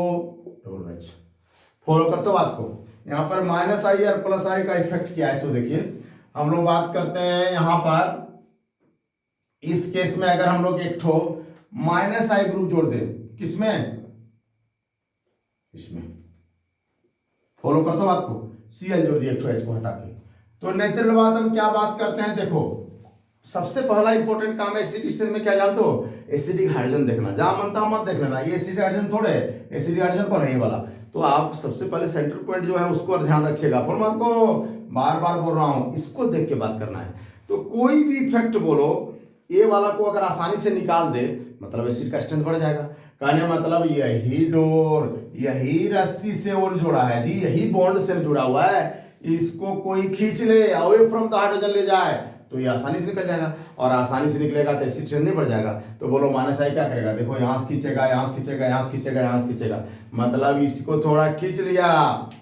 फॉलो करते हो बात को, यहाँ पर माइनस आई और प्लस आई का इफेक्ट क्या है, सो देखिए हम लोग बात करते हैं यहाँ पर इस केस में अगर हम लोग एक ठो माइनस आई ग्रुप जोड़ दें, किसमें, इसमें, फॉलो करते हो बात को, Cl जोड़ दिया एक ठो H को हटा के। तो नेचुरल बात हम क्या बात करते हैं, देखो सबसे पहला इंपॉर्टेंट काम है एसिडिक स्ट्रेंथ में, क्या जानते हो, एसिडिक हाइड्रोजन देखना, जहां मनता मत देख लेना, ये एसिडिक हाइड्रोजन थोड़े, एसिडिक हाइड्रोजन को नहीं वाला। तो आप सबसे पहले सेंटर पॉइंट जो है उसको ध्यान रखिएगा, पर मत को बार बार बोल रहा हूं, इसको देख के बात करना है। तो कोई भी इफेक्ट बोलो, ए वाला को अगर आसानी से निकाल दे मतलब एसिड का स्ट्रेंथ बढ़ जाएगा। कहने मतलब यही डोर, यही रस्सी से वो जोड़ा है जी, यही बॉन्ड से जुड़ा हुआ है, इसको कोई खींच ले अवे फ्रॉम द हाइड्रोजन ले जाए तो ये आसानी से निकल जाएगा, और आसानी से निकलेगा तो एसिड स्ट्रेंथ नहीं बढ़ जाएगा। तो बोलो माइनस आई क्या करेगा, देखो यहाँ से खींचेगा, यहाँ से खींचेगा, यहाँ से खींचेगा, यहाँ से खींचेगा, मतलब इसको थोड़ा खींच लिया,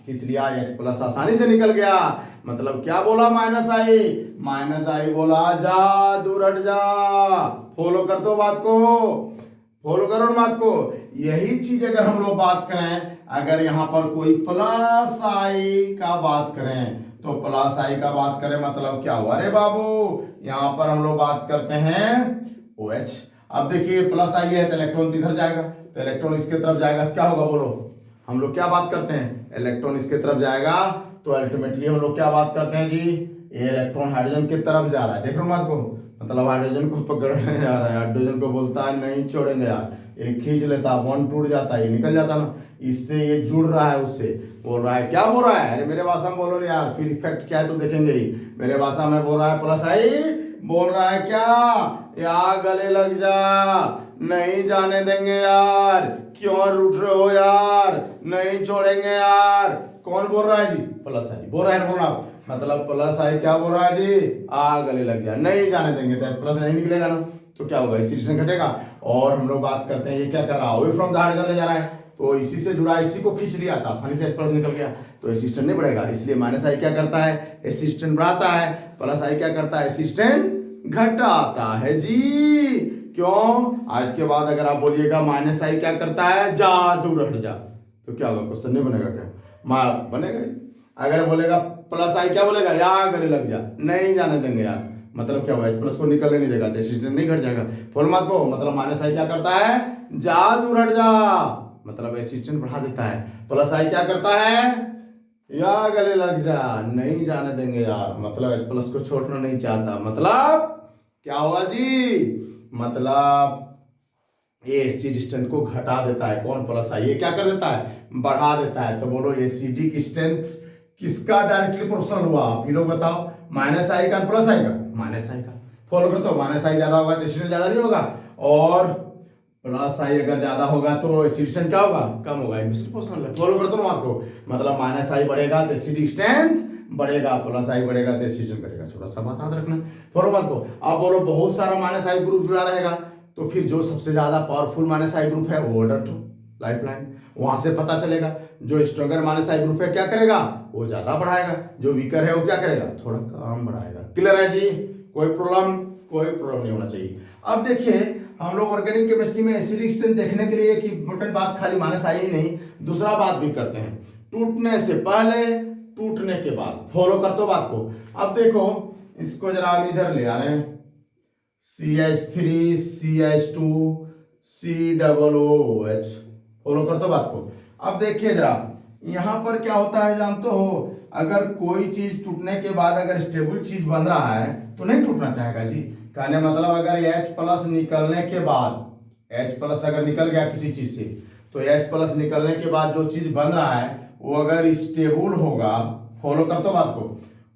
H प्लस आसानी से निकल गया। मतलब क्या बोला माइनस आई बोला जा दूर हट जा। फॉलो कर दो बात को, फॉलो करो बात को। यही चीज अगर हम लोग बात करें, अगर यहाँ पर कोई प्लस आई का बात करें, तो प्लस आई का बात करें मतलब क्या हुआ रे बाबू, यहाँ पर हम लोग बात करते हैं OH। अब देखिए प्लस आई है तो इलेक्ट्रॉन इधर जाएगा, तो इलेक्ट्रॉन इसके तरफ जाएगा तो क्या होगा, बोलो हम लोग क्या बात करते हैं, इलेक्ट्रॉन इसके तरफ जाएगा तो अल्टीमेटली हम लोग क्या बात करते हैं जी, ये इलेक्ट्रॉन हाइड्रोजन की तरफ जा रहा है, देख रहे हो बात को, मतलब हाइड्रोजन को पकड़ने जा रहा है, हाइड्रोजन को बोलता है नहीं छोड़ेंगे यार, एक खींच लेता, बॉन्ड टूट जाता है, ये निकल जाता ना, इससे ये जुड़ रहा है उससे, बोल रहा है क्या बोल रहा है, अरे मेरे भाषा में बोलो यार, फिर इफेक्ट क्या है तो देखेंगे ही। मेरे भाषा में बोल रहा है प्लस आई, बोल रहा है क्या, यार गले लग जा, नहीं जाने देंगे यार, क्यों रूठ रहे हो यार, नहीं छोड़ेंगे यार। कौन बोल रहा है जी, प्लस आई बोल रहा है, बोलना मतलब प्लस आई क्या बोल रहा है जी, गले लग जा, नहीं जाने देंगे, तो प्लस नहीं निकलेगा ना, तो क्या होगा, एसिड घटेगा। और हम लोग बात करते हैं ये क्या कर रहा है, अवे फ्रॉम द हाइड्रोजन ले जा रहा है, तो इसी से जुड़ा, इसी को खींच लिया था, आसानी से H+ निकल गया, तो एसिड नहीं बढ़ेगा, इसलिए माइनस आई क्या करता है, एसिड बढ़ाता है, प्लस आई क्या करता है, एसिड घटाता है जी। क्यों, आज के बाद अगर आप बोलिएगा माइनस आई क्या करता है, जा दूर हट जा, तो क्या होगा, क्वेश्चन नहीं बनेगा क्या, बनेगा ही। अगर बोलेगा प्लस आई क्या बोलेगा, यार गले लग जा, नहीं जाने देंगे यार, मतलब क्या होगा, H+ को निकलने नहीं देगा, तो एसिड नहीं घट जाएगा। फॉर्मूला को मतलब माइनस आई क्या करता है, जा दूर हट जा, मतलब एसिड बढ़ा देता है। प्लस आई क्या करता है, या गले लग जा, नहीं जाने देंगे यार, मतलब H+ को छोड़ना नहीं चाहता, मतलब क्या होगा जी, मतलब ये एसिड स्ट्रेंथ को घटा देता है, कौन, प्लस आई, ये क्या कर देता है, बढ़ा देता है। तो बोलो एसिडिक स्ट्रेंथ किसका डायरेक्टली प्रोपोर्शनल हुआ, आप ही लोग बताओ, माइनस आई का प्लस आई का, माइनस आई का। फॉलो करते हो, माइनस आई ज्यादा होगा तो एसिड ज्यादा नहीं होगा, और प्लस आई अगर ज्यादा होगा तो एसिड क्या होगा, कम होगा, इनवर्सली प्रोपोर्शनल है। फॉलो करते हो आपको, मतलब माइनस आई बढ़ेगा तो एसिडिक स्ट्रेंथ बढ़ेगा, प्लस आई बढ़ेगा तो एसिड बढ़ेगा, छोटा सा बात याद रखना। फॉलो मत को, आप बोलो बहुत सारा माइनस आई ग्रुप जुड़ा रहेगा, तो फिर जो सबसे ज्यादा पावरफुल माइनस आई ग्रुप है वो ऑर्डर टू लाइफलाइन, वहां से पता चलेगा, जो स्ट्रॉन्गर माइनस आई ग्रुप है क्या करेगा, वो ज्यादा बढ़ाएगा, जो वीकर है वो क्या करेगा, थोड़ा कम बढ़ाएगा। क्लियर है जी, कोई प्रॉब्लम नहीं होना चाहिए। अब देखिए हम लोग ऑर्गेनिक केमिस्ट्री में एसिडिक स्ट्रेंथ देखने के लिए एक इंपॉर्टेंट बात, खाली माइनस आई ही नहीं, दूसरा बात भी करते हैं, टूटने से पहले, टूटने के बाद। फॉलो करते हो बात को। अब देखो इसको जरा हम इधर ले आ रहे हैं, CH3 CH2 COOH। फॉलो करते हो बात को। अब देखिए जरा यहां पर क्या होता है जानते हो, अगर कोई चीज टूटने के बाद अगर स्टेबल चीज बन रहा है तो नहीं टूटना चाहेगा जी। कहने मतलब अगर H+ निकलने के बाद, H+ अगर निकल गया किसी चीज से, तो H+ निकलने के बाद जो चीज बन रहा है वो अगर स्टेबल होगा, फॉलो करते हो बात को,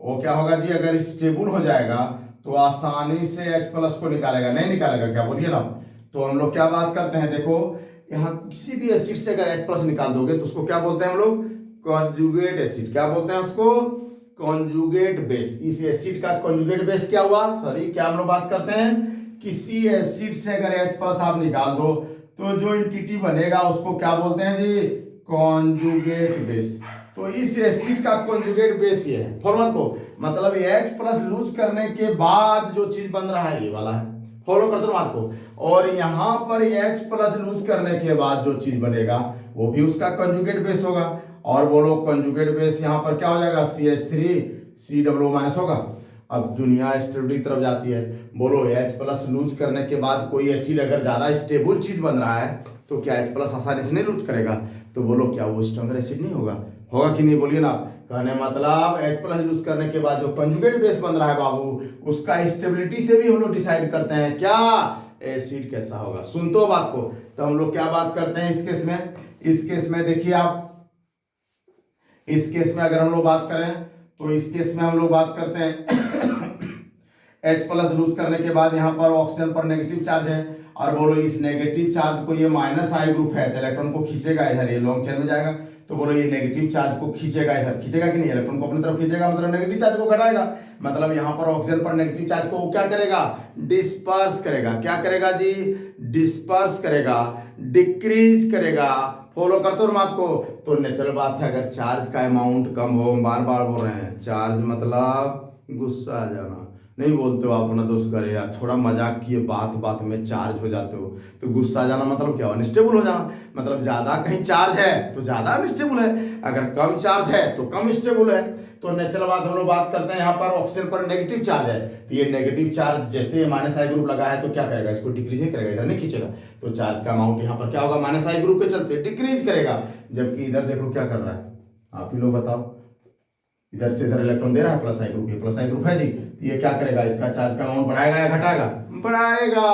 वो क्या होगा जी, अगर स्टेबल हो जाएगा तो आसानी से H+ को निकालेगा, नहीं निकालेगा क्या, बोलिए ना। तो हम लोग क्या बात करते हैं, देखो यहाँ किसी भी एसिड से अगर H प्लस निकाल दोगे तो उसको क्या बोलते हैं हम लोग? Conjugate acid. क्या बोलते हैं उसको? Conjugate base. इस एसिड का कॉन्जुगेट बेस क्या हुआ? सॉरी, क्या हम लोग बात करते हैं? किसी एसिड से अगर H प्लस आप निकाल दो तो जो एंटिटी बनेगा उसको क्या बोलते हैं जी? Conjugate base. तो इस एसिड का कॉन्जुगेट बेस ये है। फॉर्मूला को मतलब H प्लस लूज करने के बाद जो चीज बन रहा है ये वाला है। फॉलो करते हो बात को। और यहाँ पर H प्लस लूज करने के बाद जो चीज बनेगा वो भी उसका कॉन्जुगेट बेस होगा। और बोलो कॉन्जुगेट बेस यहाँ पर क्या हो जाएगा? CH3COO माइनस होगा। अब दुनिया स्टेबिलिटी तरफ जाती है। बोलो H प्लस लूज करने के बाद कोई एसिड अगर ज्यादा स्टेबल चीज बन रहा है तो क्या H प्लस आसानी से नहीं लूज करेगा? तो बोलो क्या वो स्ट्रॉन्गर एसिड नहीं होगा? होगा कि नहीं? बोलिए ना। कहने मतलब H प्लस लूज करने के बाद जो कंजुगेट बेस बन रहा है बाबू, उसका स्टेबिलिटी से भी हम लोग डिसाइड करते हैं क्या एसिड कैसा होगा। सुन तो बात को। तो हम लोग क्या बात करते हैं इस केस में? इस केस में देखिए आप, इस केस में अगर हम लोग बात करें तो इस केस में हम लोग बात करते हैं H प्लस लूज करने के बाद यहाँ पर ऑक्सीजन पर नेगेटिव चार्ज है। और बोलो इस नेगेटिव चार्ज को, ये माइनस आई ग्रुप है तो इलेक्ट्रॉन को खींचेगा इधर, ये लॉन्ग चेन में जाएगा। तो बोलो ये नेगेटिव चार्ज को खींचेगा इधर, खींचेगा कि नहीं? इलेक्ट्रॉन को अपनी तरफ खींचेगा, मतलब नेगेटिव चार्ज को घटाएगा। मतलब यहाँ पर ऑक्सीजन पर नेगेटिव चार्ज को वो क्या करेगा? डिस्पर्स करेगा। क्या करेगा जी? डिस्पर्स करेगा, डिक्रीज करेगा। फॉलो करते हो बात को। तो नेचुरल बात है, अगर चार्ज का अमाउंट कम हो, बार बार बोल रहे हैं, चार्ज मतलब गुस्सा आ जाना, नहीं बोलते हो आप अपना दोस्त करे यार, थोड़ा मजाक किए बात बात में चार्ज हो जाते हो। तो गुस्सा आ जाना मतलब क्या? अनस्टेबल हो जाना। मतलब ज्यादा कहीं चार्ज है तो ज्यादा अनस्टेबल है, अगर कम चार्ज है तो कम स्टेबल है। तो नेचुरल बात हम लोग बात करते हैं, यहाँ पर ऑक्सीजन पर नेगेटिव चार्ज है तो ये नेगेटिव चार्ज जैसे माइनस आई ग्रुप लगा है तो क्या करेगा? इसको डिक्रीज नहीं करेगा, इधर नहीं खींचेगा। तो चार्ज का अमाउंट यहाँ पर क्या होगा? माइनस आई ग्रुप के चलते डिक्रीज करेगा। जबकि इधर देखो क्या कर रहा है, आप ही लोग बताओ। इधर से इधर इलेक्ट्रॉन दे रहा है प्लस आई ग्रुप, ये प्लस आई ग्रुप है जी। तो ये क्या करेगा? इसका चार्ज का अमाउंट बढ़ाएगा या घटाएगा? बढ़ाएगा।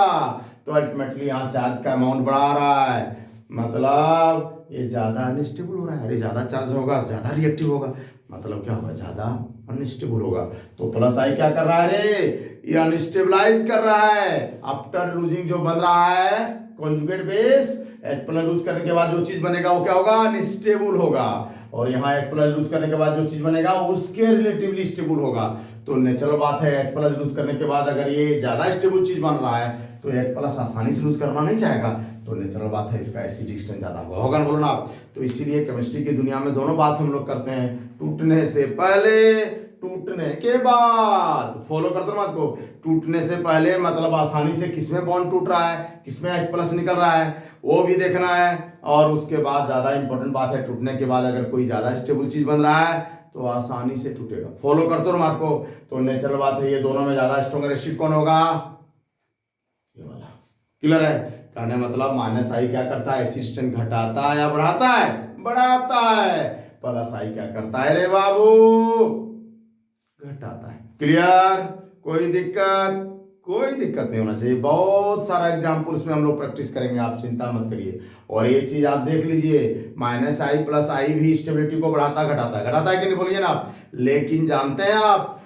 तो अल्टीमेटली यहाँ चार्ज का अमाउंट बढ़ा रहा है, मतलब ये ज्यादा अनस्टेबल हो रहा है। अरे ज्यादा चार्ज होगा ज्यादा रिएक्टिव होगा, मतलब क्या होगा? ज्यादा अनस्टेबल होगा। तो प्लस आई क्या कर रहा है रे? ये अनस्टेबलाइज कर रहा है। आफ्टर लूजिंग जो बन रहा है conjugate base, H plus loose करने के बाद जो चीज बनेगा वो क्या होगा? अनस्टेबल होगा। और यहाँ H प्लस लूज करने के बाद जो चीज बनेगा उसके रिलेटिवली स्टेबल होगा। तो नेचुरल बात है, H प्लस लूज करने के बाद अगर ये ज्यादा स्टेबल चीज बन रहा है तो H प्लस आसानी से लूज करना नहीं चाहेगा। तो नेचुरल बात है इसका एसिडिक स्ट्रेंथ ज्यादा होगा ना, बोलो ना आप। तो इसीलिए केमिस्ट्री की दुनिया में दोनों बात हम लोग करते हैं, टूटने से पहले, टूटने के बाद। फॉलो करते हो बात को। टूटने से पहले मतलब आसानी से किसमें बॉन्ड टूट रहा है, किसमें H प्लस निकल रहा है, वो भी देखना है। और उसके बाद ज्यादा इंपॉर्टेंट बात है, टूटने के बाद अगर कोई ज्यादा स्टेबल चीज बन रहा है तो आसानी से टूटेगा। फॉलो करते हो बात को। तो नेचुरल बात है, ये दोनों में ज्यादा स्ट्रॉन्गर एसिड कौन होगा? ये वाला। क्लियर है? कहने मतलब माइनस आई क्या करता है? एसिड स्ट्रेंथ घटाता है या बढ़ाता है? बढ़ाता है। प्लस आई क्या करता है रे बाबू? घटाता है। क्लियर? कोई दिक्कत? कोई दिक्कत नहीं होना चाहिए। बहुत सारा एग्जाम्पल्स में हम लोग प्रैक्टिस करेंगे, आप चिंता मत करिए। और ये चीज आप देख लीजिए, माइनस आई प्लस आई भी स्टेबिलिटी को बढ़ाता घटाता है, घटाता है कि नहीं बोलिए ना आप। लेकिन जानते हैं आप,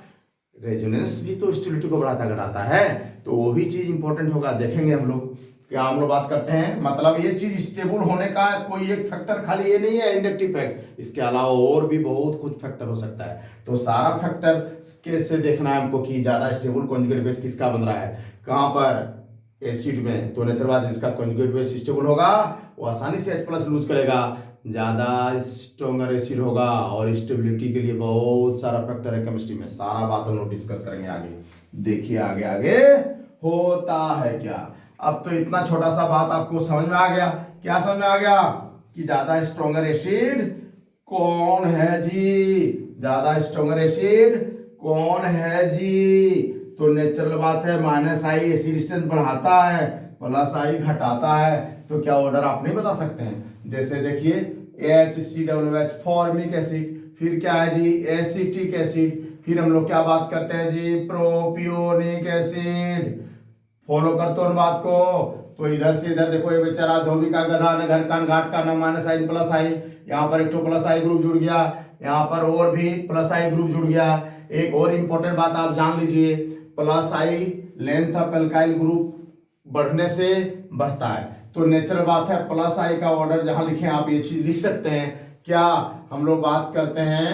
रेजोनेंस भी तो स्टेबिलिटी को बढ़ाता घटाता है, तो वो भी चीज इंपॉर्टेंट होगा, देखेंगे हम लोग। क्या हम लोग बात करते हैं, मतलब ये चीज स्टेबल होने का कोई एक फैक्टर खाली ये नहीं है इंडक्टिव फैक्ट, इसके अलावा और भी बहुत कुछ फैक्टर हो सकता है। तो सारा फैक्टर के से देखना है हमको कि ज्यादा स्टेबल कॉन्जुगेट बेस किसका बन रहा है, कहां पर, एसिड में। तो नेचुरल बात, जिसका कॉन्जुगेट बेस स्टेबल होगा वो आसानी से H प्लस लूज करेगा, ज्यादा स्ट्रॉन्गर एसिड होगा। और स्टेबिलिटी के लिए बहुत सारा फैक्टर है केमिस्ट्री में, सारा बात हम लोग डिस्कस करेंगे आगे। देखिए आगे आगे होता है क्या। अब तो इतना छोटा सा बात आपको समझ में आ गया। क्या समझ में आ गया? कि ज्यादा स्ट्रॉन्गर एसिड कौन है जी? ज्यादा स्ट्रॉन्गर एसिड कौन है जी? तो नेचुरल बात है, माइनस आई एसिड स्ट्रेंथ बढ़ाता है, प्लस आई घटाता है। तो क्या ऑर्डर आप नहीं बता सकते हैं? जैसे देखिए HCOOH फॉर्मिक एसिड, फिर क्या है जी? एसिटिक एसिड, फिर हम लोग क्या बात करते हैं जी? Propionic acid. फॉलो करते हो बात को। तो इधर से इधर देखो, ये बेचारा धोबी का गधा न घर का घाट का न, माइनस आई प्लस आई, यहाँ पर एक तो प्लस आई ग्रुप जुड़ गया, यहाँ पर और भी प्लस आई ग्रुप जुड़ गया। एक और इंपॉर्टेंट बात आप जान लीजिए, plus I length of alkyl group बढ़ने से बढ़ता है। तो नेचुरल बात है प्लस आई का ऑर्डर जहां लिखे आप ये चीज लिख सकते हैं। क्या हम लोग बात करते हैं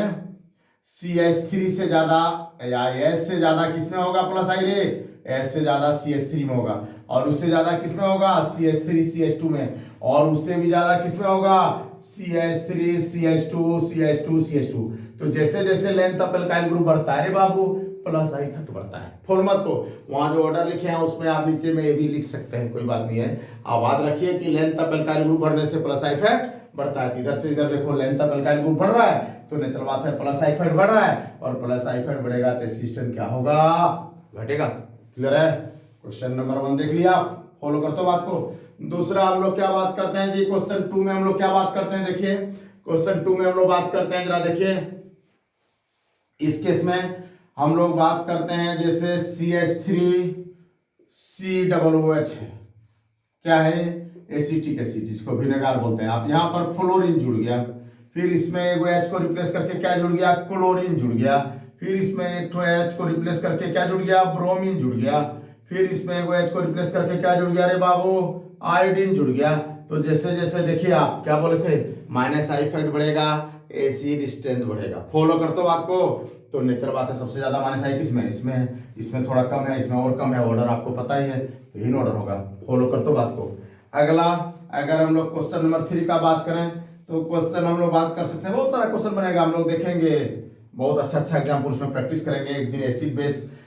CH3 से ज्यादा या S से ज्यादा किसमें होगा प्लस आई रे? S से ज्यादा CH3 में होगा, और उससे ज्यादा किसमें होगा? CH3 CH2 में, और उससे भी ज्यादा किसमें होगा? CH3 CH2 CH2 CH2। तो जैसे जैसे लेंथ ऑफ एल्काइल ग्रुप बढ़ता है रे बाबू प्लस आई इफेक्ट बढ़ता है। फॉलो मत को, वहां जो ऑर्डर लिखे हैं उसमें आप नीचे में ये भी लिख सकते हैं, कोई बात नहीं है। आप याद रखिए कि लेंथ ऑफ एल्काइल ग्रुप बढ़ने से प्लस आई इफेक्ट बढ़ता है। इधर से इधर देखो लेंथ ऑफ एल्काइल ग्रुप बढ़ रहा है तो नेचुरल बात है प्लस आई इफेक्ट बढ़ रहा है, और प्लस आई इफेक्ट बढ़ेगा तो स्टेंट क्या होगा? घटेगा। क्लियर है? क्वेश्चन नंबर 1 देख लिया आप, फॉलो करते हो बात को। दूसरा हम लोग क्या बात करते हैं जी, क्वेश्चन 2 में हम लोग क्या बात करते हैं, देखिए क्वेश्चन 2 में हम लोग बात करते हैं, जरा देखिए इस केस में हम लोग बात करते हैं जैसे CH3COOH है, क्या है? एसिटिक एसिड, जिसको विनेगार बोलते हैं आप। यहाँ पर फ्लोरीन जुड़ गया, फिर इसमें एगो H को रिप्लेस करके क्या जुड़ गया? क्लोरीन जुड़ गया, फिर इसमें एक तो H को रिप्लेस करके क्या जुड़ गया? ब्रोमीन जुड़ गया, फिर इसमें एगो H को रिप्लेस करके क्या जुड़ गया रे बाबू? आयोडीन जुड़ गया। तो जैसे जैसे देखिए आप क्या बोले थे, माइनस आई इफेक्ट बढ़ेगा, एसिड स्ट्रेंथ बढ़ेगा। फॉलो करते हो बात को। तो नेचुरल बात है सबसे ज्यादा माइनस आई किसमें? इसमें थोड़ा कम है, इसमें और कम है, ऑर्डर आपको पता ही है, तो यही ऑर्डर होगा। फॉलो करते हो बात को। अगला अगर हम लोग क्वेश्चन नंबर 3 का बात करें तो क्वेश्चन हम लोग बात कर सकते हैं, बहुत सारा क्वेश्चन बनेगा, हम लोग देखेंगे, बहुत अच्छा एग्जाम्पल उसमें प्रैक्टिस करेंगे। एक दिन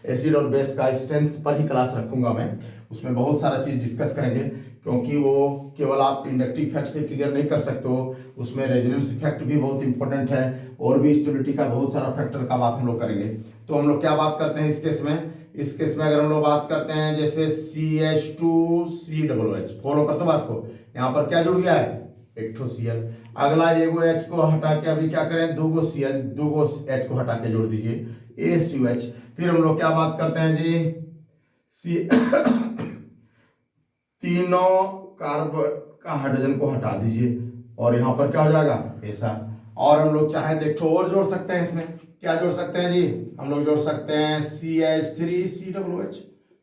एसिड और बेस का स्ट्रेंथ पर ही क्लास रखूंगा मैं, उसमें बहुत सारा चीज डिस्कस करेंगे, क्योंकि वो केवल आप इंडक्टिव इफेक्ट से क्लियर नहीं कर सकते हो, उसमें रेजोनेंस इफेक्ट भी बहुत इंपॉर्टेंट है, और भी स्टेबिलिटी का बहुत सारा फैक्टर का बात हम लोग करेंगे। तो हम लोग क्या बात करते हैं इस केस में? इस केस में अगर हम लोग बात करते हैं जैसे CH2COOH, फॉलो करते बात को। यहाँ पर क्या जुड़ गया है? एक ठो Cl। अगला एगो H को हटा के अभी क्या करें? दूगो Cl, दूगो H को हटा के जोड़ दीजिए ACOH। फिर हम लोग क्या बात करते हैं जी, तीनों कार्बन का हाइड्रोजन को हटा दीजिए, और यहाँ पर क्या हो जाएगा? ऐसा। और हम लोग चाहे देखो और जोड़ सकते हैं, इसमें क्या जोड़ सकते हैं जी? हम लोग जोड़ सकते हैं CH3COOH।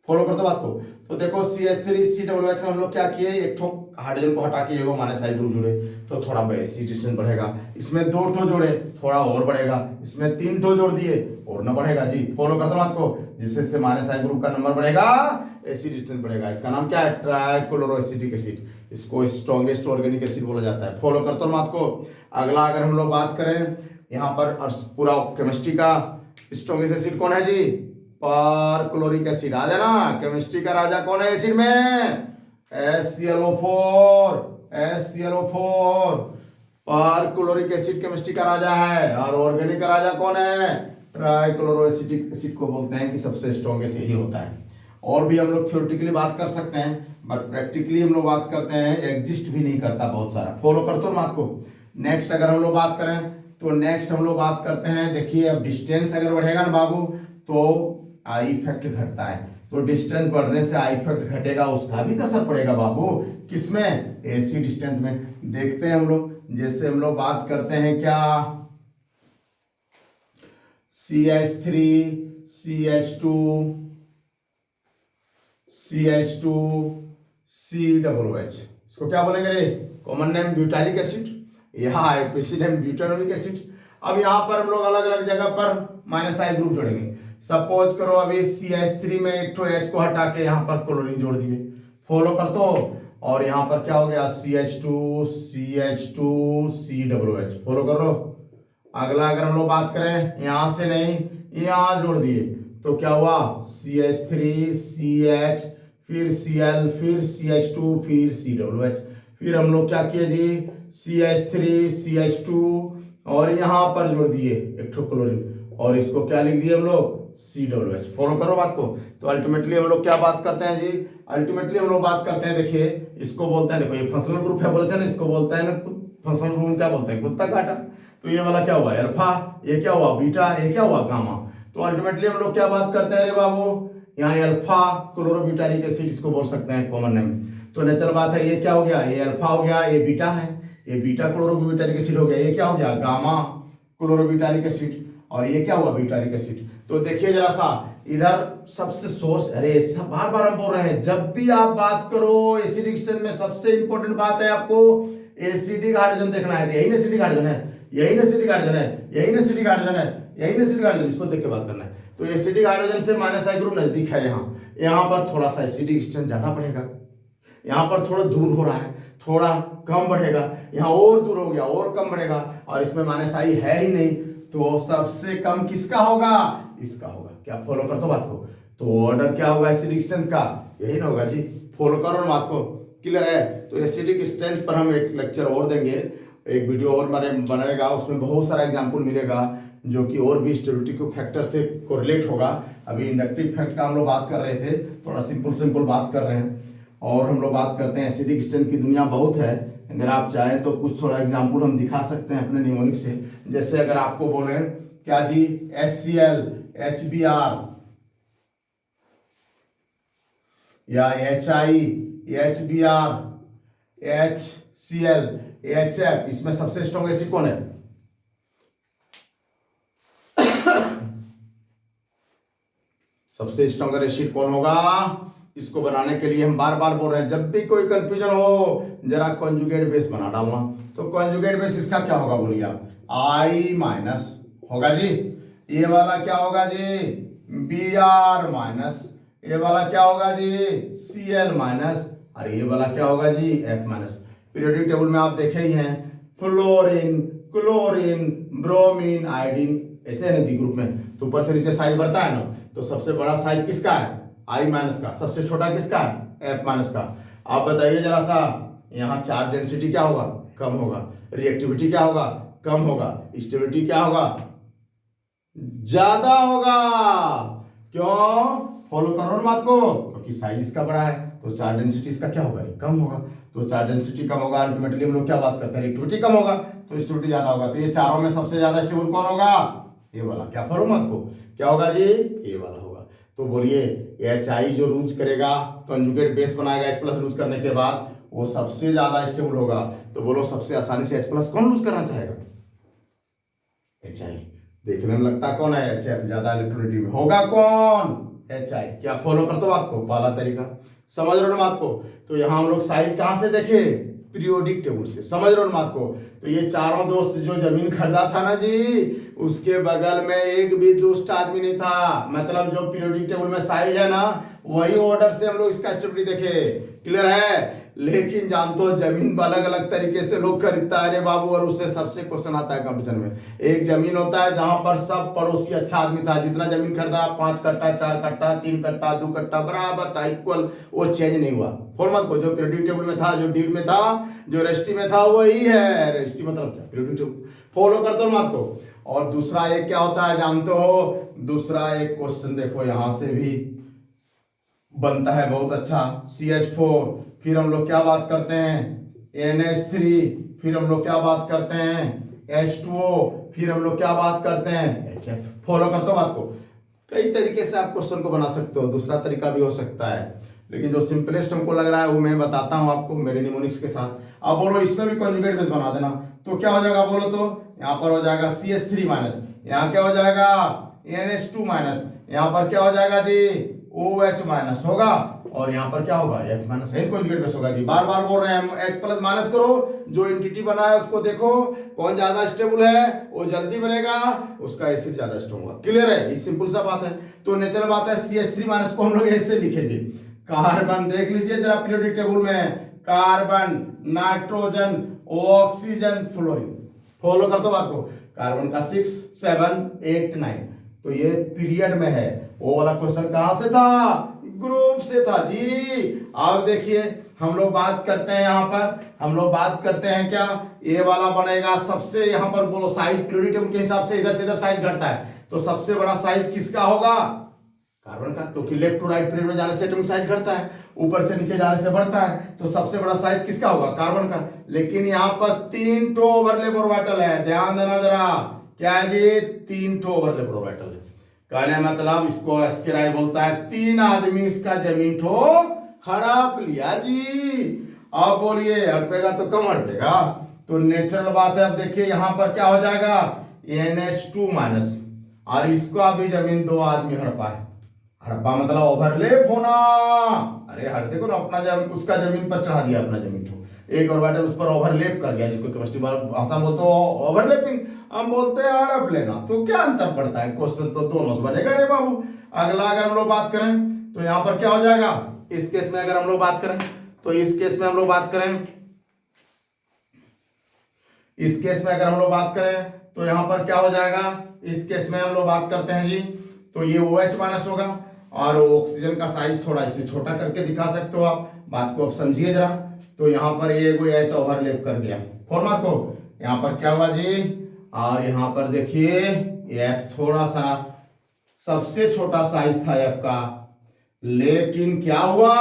फॉलो कर दो बात को। तो देखो CH3COOH में हम लोग क्या किए, एक ठो हाइड्रोजन को हटा के एगो माइनस आई ग्रुप जुड़े, तो थोड़ा बेसिक डिस्टेंस बढ़ेगा। इसमें 2 ठो जोड़े, थोड़ा और बढ़ेगा। इसमें 3 ठो जोड़ दिए, और ना बढ़ेगा जी। फॉलो कर दो बात को, जिससे माइनस आई ग्रुप का नंबर बढ़ेगा, एसिड डिस्टेंस बढ़ेगा। इसका नाम क्या है? Trichloroacetic acid. इसको स्ट्रॉन्गेस्ट ऑर्गेनिक एसिड बोला जाता है। फॉलो करते हो बात को। अगला अगर हम लोग बात करें यहाँ पर पूरा केमिस्ट्री का स्ट्रॉन्गेस्ट एसिड कौन है जी? Perchloric acid. आ जाना, केमिस्ट्री का राजा कौन है एसिड में? HClO4। परक्लोरिक एसिड केमिस्ट्री का राजा है, और ऑर्गेनिक का राजा कौन है? ट्राइक्लोरोएसिटिक एसिड को बोलते हैं कि सबसे स्ट्रॉन्गेस्ट यही होता है। और भी हम लोग थ्योरेटिकली बात कर सकते हैं, बट प्रैक्टिकली हम लोग बात करते हैं, एग्जिस्ट भी नहीं करता बहुत सारा। फॉलो करते हो बात को। नेक्स्ट अगर हम लोग बात करें तो नेक्स्ट हम लोग बात करते हैं, देखिए अब डिस्टेंस अगर बढ़ेगा ना बाबू तो आई इफेक्ट घटता है, तो डिस्टेंस बढ़ने से आई इफेक्ट घटेगा, उसका भी तो असर पड़ेगा बाबू। किसमें? एसिड स्ट्रेंथ में। देखते हैं हम लोग, जैसे हम लोग बात करते हैं क्या, CH3 CH2 COOH, इसको क्या बोलेंगे रे? कॉमन नेम ब्यूटारिक एसिड, यहाँ एसिड नेम ब्यूटानोइक एसिड। अब यहाँ पर हम लोग अलग अलग जगह पर माइनस आई ग्रुप जोड़ेंगे। सपोज करो अभी CH3 में एक ठो H को हटा के यहाँ पर क्लोरीन जोड़ दिए। फॉलो कर दो। और यहाँ पर क्या हो गया? CH2 COOH। फॉलो करो। अगला अगर हम लोग बात करें यहाँ से नहीं, यहाँ जोड़ दिए, तो क्या हुआ? CH3 CH, फिर Cl, फिर CH2, फिर COOH। फिर हम लोग क्या किए जी? CH3 CH2 और यहाँ पर जोड़ दिए एक ठो क्लोरीन, और इसको क्या लिख दिए हम लोग? COOH। फॉलो करो बात को। तो अल्टीमेटली हम लोग क्या बात करते हैं जी? अल्टीमेटली हम लोग बात करते हैं, देखिए इसको बोलते हैं, देखो ये फंक्शनल ग्रुप है, बोलते हैं ना, इसको बोलते हैं ना, फंक्शनल ग्रुप में क्या बोलते हैं? कुत्ता काटा। तो ये वाला क्या हुआ? अल्फा, ये क्या हुआ? बीटा, ये क्या हुआ? गामा। तो अल्टीमेटली हम लोग क्या बात करते हैं रे बाबू? यहाँ अल्फा क्लोरोब्यूटारिक एसिड इसको बोल सकते हैं कॉमन नेम। तो नेचुरल बात है, ये क्या हो गया? ये अल्फा हो गया, ये बीटा है, ये बीटा क्लोरोब्यूटारिक एसिड हो गया, ये क्या हो गया? गामा क्लोरोब्यूटारिक एसिड, और ये क्या हुआ? Butyric acid. तो देखिए जरा सा, इधर सबसे सोर्स, अरे सब बार बार हम बोल रहे हैं, जब भी आप बात करो एसिडिक स्टेज में सबसे इंपॉर्टेंट बात है आपको एसिडिक हाइड्रोजन देखना है। यही एसिडिक हाइड्रोजन है, यही एसिडिक हाइड्रोजन है, यही एसिडिक हाइड्रोजन है, यही एसिडिक हाइड्रोजन, इसको देख के बात करना है। तो एसिडिक हाइड्रोजन से माइनस आई ग्रुप नजदीक है, यहाँ पर थोड़ा सा एसिडिक स्टेज ज्यादा बढ़ेगा, यहाँ पर थोड़ा दूर हो रहा है, थोड़ा कम बढ़ेगा, यहाँ और दूर हो गया और कम बढ़ेगा, और इसमें माइनस आई है ही नहीं, तो सबसे कम किसका होगा, इसका होगा। क्या फॉलो कर दो बात को? तो ऑर्डर क्या होगा एसिडिक स्ट्रेंथ का, यही ना होगा जी। फॉलो करो बात को, क्लियर है? तो एसिडिक स्ट्रेंथ पर हम एक लेक्चर और देंगे, एक वीडियो और बनेगा, उसमें बहुत सारा एग्जाम्पल मिलेगा जो कि और भी स्टेबिलिटी को फैक्टर से कोरिलेट होगा। अभी इंडक्टिव फैक्ट का हम लोग बात कर रहे थे, थोड़ा सिंपल बात कर रहे हैं, और हम लोग बात करते हैं एसिडिक स्ट्रेंथ की दुनिया बहुत है। अगर आप चाहें तो कुछ थोड़ा एग्जाम्पल हम दिखा सकते हैं अपने निमोनिक से। जैसे अगर आपको बोले क्या जी HCl HBr या HI HBr HCl HF, इसमें सबसे स्ट्रॉन्ग एसिड कौन है? सबसे स्ट्रॉन्गर एसिड कौन होगा? इसको बनाने के लिए हम बार बार बोल रहे हैं, जब भी कोई कंफ्यूजन हो जरा कॉन्जुगेट बेस बना डालना। तो कॉन्जुगेट बेस इसका क्या होगा बोलिए आप? I माइनस होगा जी, ये वाला क्या होगा जी Br माइनस, ये वाला क्या होगा जी Cl माइनस, और ये वाला क्या होगा जी F माइनस। पीरियोडिक टेबल में आप देखे ही हैं, फ्लोरीन क्लोरीन ब्रोमीन आयोडीन, ऐसे है ना जी ग्रुप में। तो ऊपर से नीचे साइज बढ़ता है ना, तो सबसे बड़ा साइज किसका है? I माइनस का। सबसे छोटा किसका है? F माइनस का। आप बताइए जरा सा, यहाँ चार्ज डेंसिटी क्या होगा? कम होगा। रिएक्टिविटी क्या होगा? कम होगा। स्टेबिलिटी क्या होगा? ज्यादा होगा। क्यों? फॉलो करो ना बात को, क्योंकि साइज इसका बड़ा है, तो चार्ज डेंसिटी इसका क्या होगा? कम होगा। तो चार्ज डेंसिटी कम होगा, अल्टीमेटली हम लोग क्या बात करते हैं? रिएक्टिविटी कम होगा, तो स्टेबिलिटी ज्यादा होगा। तो ये चारों में सबसे ज्यादा स्टेबल कौन होगा? ये वाला। क्या फॉलो मत को, क्या होगा जी? ये वाला होगा। तो बोलिए HI जो यूज करेगा, कंजुगेट बेस बनाएगा H+ लूज करने के बाद, वो सबसे ज्यादा स्टेबल होगा। तो बोलो सबसे आसानी से H+ कौन लूज करना चाहेगा? HI। देखने में लगता कौन है? HF। ज्यादा इलेक्ट्रोनेगेटिव होगा कौन? HI। क्या फॉलो करते हो बात को? पहला तरीका समझ रहे हो बात को? तो यहां हम लोग साइज कहां से देखे? पीरियोडिक टेबल से। समझ रहे हो बात को? तो ये चारों दोस्त जो जमीन खरीदा था ना जी, उसके बगल में एक भी दुष्ट आदमी नहीं था। मतलब जो पीरियोडिक टेबल में साइज है ना, वही ऑर्डर से हम लोग इसका स्टेबिलिटी देखे। क्लियर है? लेकिन जानते हो जमीन अलग अलग तरीके से लोग खरीदता है रे बाबू, और उससे सबसे क्वेश्चन आता है कंपटीशन में। एक जमीन होता है जहां पर सब पड़ोसी अच्छा आदमी था, जितना जमीन खरीदा 5 कट्टा 4 कट्टा 3 कट्टा 2 कट्टा बराबर था, इक्वल, वो चेंज नहीं हुआ। फॉर्मत को जो पीरियोडिक टेबल में था, जो डीड में था, जो रेस्टी में था, वही है। रेस्टी मतलब क्या? Periodic table. फॉलो करते हो मत को। और दूसरा एक क्या होता है जानते हो? दूसरा एक क्वेश्चन देखो, यहां से भी बनता है बहुत अच्छा, CH4, फिर हम लोग क्या बात करते हैं? NH3, फिर हम लोग क्या बात करते हैं? H2O, फिर हम लोग क्या बात करते हैं? HF। फॉलो करते हो बात को? कई तरीके से आप क्वेश्चन को बना सकते हो, दूसरा तरीका भी हो सकता है, लेकिन जो सिंपलेस्ट हमको लग रहा है वो मैं बताता हूं आपको मेरे निमोनिक्स के साथ। अब बोलो इसमें भी कॉन्जुगेट बेस बना देना, तो क्या हो जाएगा बोलो? तो यहाँ पर हो जाएगा CH3 माइनस, यहाँ क्या हो जाएगा? NH2 माइनस, यहाँ पर क्या हो जाएगा जी? OH माइनस होगा, और यहाँ पर क्या होगा? H minus. कॉन्जुगेट बेस होगा जी। बार बार बोल रहे हैं हम, H+ माइनस करो, जो एंटिटी बना है उसको देखो, कौन ज्यादा स्टेबल है वो जल्दी बनेगा, उसका एसिड ज्यादा स्ट्रॉन्ग होगा। क्लियर है? ये सिंपल सा बात है। तो नेचुरल बात है, CH3 माइनस को हम लोग ऐसे लिखेंगे। कार्बन देख लीजिए जरा पीरियोडिक टेबल में, carbon, nitrogen, oxygen, fluorine. Follow कर दो बात को। कार्बन का 6 7 8 9, तो ये पीरियड में है। वो वाला क्वेश्चन कहां से था? ग्रुप से था जी। अब देखिए हम लोग बात करते हैं, यहां पर हम लोग बात करते हैं क्या? ये वाला बनेगा सबसे, यहां पर बोलो साइज पीरियोडिक टेबल के हिसाब से इधर से इधर साइज घटता है, तो सबसे बड़ा साइज किसका होगा? कार्बन का, क्योंकि लेफ्ट टू राइट पीरियड में जाने से एटॉमिक साइज घटता है, ऊपर से नीचे जाने से बढ़ता है, तो सबसे बड़ा साइज किसका होगा? कार्बन का। लेकिन यहाँ पर 3 ठो ओवरलैप ऑर्बिटल है, ध्यान देना जरा। क्या है जी? 3 ठो ओवरलैप ऑर्बिटल है। कहने मतलब इसको एस्केराई बोलता है, 3 आदमी इसका जमीन ठो हड़प लिया जी। अब बोलिए हड़पेगा तो कम हड़पेगा, तो नेचुरल बात है। अब देखिए यहां पर क्या हो जाएगा? NH2 माइनस, और इसका भी जमीन 2 आदमी हड़पा है। हड़प्पा मतलब ओवरलैप होना। अरे हर देखो ना, अपना उसका जमीन पर चढ़ा दिया, अपना जमीन को एक ऑर्बिटल उस पर ओवरलैप कर गया, जिसको केमिस्ट्री भाषा में बोलते हो ओवरलैपिंग, हम बोलते हैं हड़प लेना। तो क्या अंतर पड़ता है, क्वेश्चन तो दोनों से बनेगा रे बाबू। अगला अगर हम लोग बात करें तो यहाँ पर क्या हो जाएगा, इस केस में अगर हम लोग बात करें तो इस केस में हम लोग बात करें, इस केस में अगर हम लोग बात करें तो यहाँ पर क्या हो जाएगा, इस केस में हम लोग बात करते हैं जी, तो ये OH माइनस होगा और ऑक्सीजन का साइज थोड़ा इसे छोटा करके दिखा सकते हो आप, बात को आप समझिए जरा। तो यहाँ पर ये H ओवरलैप कर दिया, फॉर्मा को यहाँ पर क्या हुआ जी, और यहाँ पर देखिए F थोड़ा सा सबसे छोटा साइज था F का, लेकिन क्या हुआ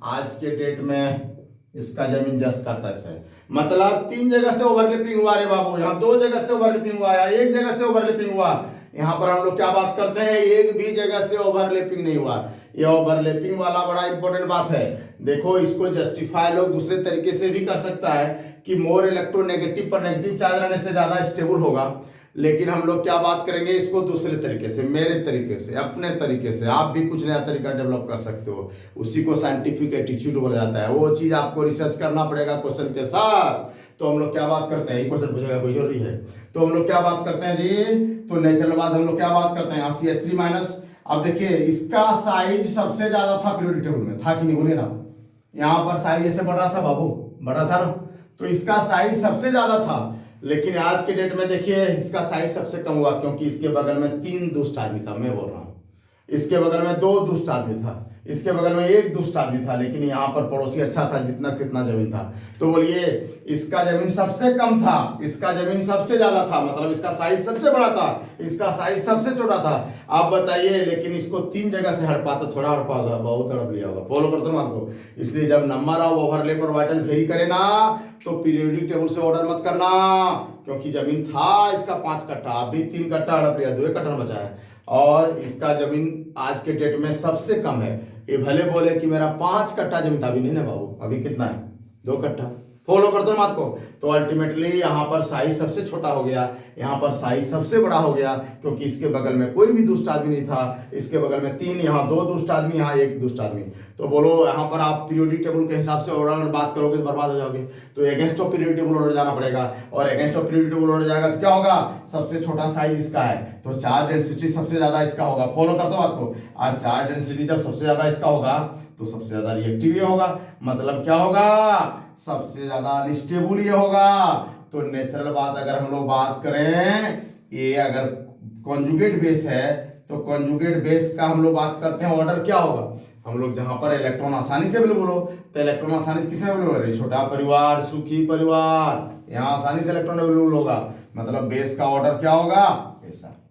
आज के डेट में इसका जमीन जस का तस है। मतलब 3 जगह से ओवरलैपिंग हुआ रे बाबू, यहाँ 2 जगह से ओवरलैपिंग हुआ या 1 जगह से ओवरलैपिंग हुआ। यहाँ पर हम लोग क्या बात करते हैं, एक भी जगह से ओवरलैपिंग नहीं हुआ। ये ओवरलैपिंग वाला बड़ा इंपॉर्टेंट बात है। देखो इसको जस्टिफाई लोग दूसरे तरीके से भी कर सकता है कि मोर इलेक्ट्रोनेगेटिव पर नेगेटिव चार्ज रहने से ज्यादा स्टेबल होगा, लेकिन हम लोग क्या बात करेंगे इसको दूसरे तरीके से, मेरे तरीके से, अपने तरीके से। आप भी कुछ नया तरीका डेवलप कर सकते हो, उसी को साइंटिफिक एटीट्यूड बोला जाता है। वो चीज आपको रिसर्च करना पड़ेगा क्वेश्चन के साथ। तो हम लोग क्या बात करते हैं, क्वेश्चन पूछेगा कोई जरूरी है, तो हम लोग क्या बात करते हैं जी, तो नेचुरल बात हम लोग क्या बात करते हैं, यहाँ CH3 माइनस। अब देखिए इसका साइज सबसे ज्यादा था पीरियोडिक टेबल में, था कि नहीं बोलिए ना, यहाँ पर साइज ऐसे बढ़ रहा था बाबू, बढ़ रहा था ना, तो इसका साइज सबसे ज्यादा था। लेकिन आज के डेट में देखिए इसका साइज सबसे कम हुआ, क्योंकि इसके बगल में 3 दुष्ट आदमी था, मैं बोल रहा हूं, इसके बगल में 2 दुष्ट आदमी था, इसके बगल में 1 दुष्ट आदमी था, लेकिन यहाँ पर पड़ोसी अच्छा था जितना कितना जमीन था। तो बोलिए इसका जमीन सबसे कम था, इसका जमीन सबसे ज्यादा था, मतलब इसका साइज सबसे बड़ा था, इसका साइज सबसे छोटा था। आप बताइए, लेकिन इसको 3 जगह से हड़पा, तो थोड़ा हड़पा होगा, बहुत हड़प लिया होगा, फॉलो करते हो आपको। इसलिए जब नंबर ऑफ ओवरलैप और वाइटल वेरी करे ना, तो पीरियोडिक टेबल से ऑर्डर मत करना, क्योंकि जमीन था इसका 5 कट्ठा, अभी 3 कट्ठा हड़प लिया, 2 कट्ठा बचा है, और इसका जमीन आज के डेट में सबसे कम है। ये भले बोले कि मेरा 5 कट्ठा जमीन था, अभी नहीं ना बाबू, अभी कितना है, 2 कट्ठा। फॉलो कर दो बात को। तो अल्टीमेटली यहाँ पर साइज सबसे छोटा हो गया, यहाँ पर साइज सबसे बड़ा हो गया, क्योंकि इसके बगल में कोई भी दुष्ट आदमी नहीं था, इसके बगल में 3, यहाँ 2 दुष्ट आदमी, यहाँ 1 दुष्ट आदमी। तो बोलो यहाँ पर आप पीरियोडिक टेबल के हिसाब से ऑर्डर बात करोगे तो बर्बाद हो जाओगे। तो against of periodic table order जाना पड़ेगा, और against of periodic table order जाएगा तो क्या होगा, सबसे छोटा साइज इसका है, तो चार्ज डेंसिटी सबसे ज्यादा इसका होगा। फॉलो कर दो बात को। और चार्ज डेंसिटी जब सबसे ज्यादा इसका होगा तो सबसे ज्यादा रिएक्टिव ये होगा, मतलब क्या होगा, सबसे ज्यादा अनस्टेबल ये होगा। तो नेचुरल बात अगर हम लोग बात करें, ये अगर कॉन्जुगेट बेस है तो कॉन्जुगेट बेस का हम लोग बात करते हैं, ऑर्डर क्या होगा, हम लोग जहां पर इलेक्ट्रॉन आसानी से अवेलेबल हो, तो इलेक्ट्रॉन आसानी से किसमें अवेलेबल है, छोटा परिवार, सुखी परिवार, यहाँ आसानी से इलेक्ट्रॉन अवेलेबल होगा, मतलब बेस का ऑर्डर क्या होगा, ऐसा।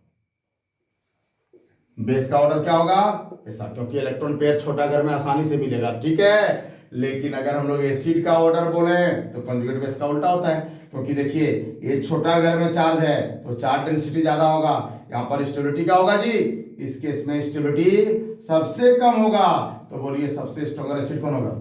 बेस का ऑर्डर क्या होगा, ऐसा, क्योंकि इलेक्ट्रॉन पेयर छोटा घर में आसानी से मिलेगा, ठीक है। लेकिन अगर हम लोग एसिड का ऑर्डर बोले तो कंजुगेट बेस का उल्टा होता है, क्योंकि देखिए ये छोटा घर में चार्ज है तो चार्ज डेंसिटी ज्यादा होगा, यहाँ पर स्टेबिलिटी क्या होगा जी, इस केस में स्टेबिलिटी सबसे कम होगा। तो बोलिए सबसे स्ट्रॉन्गर एसिड कौन होगा,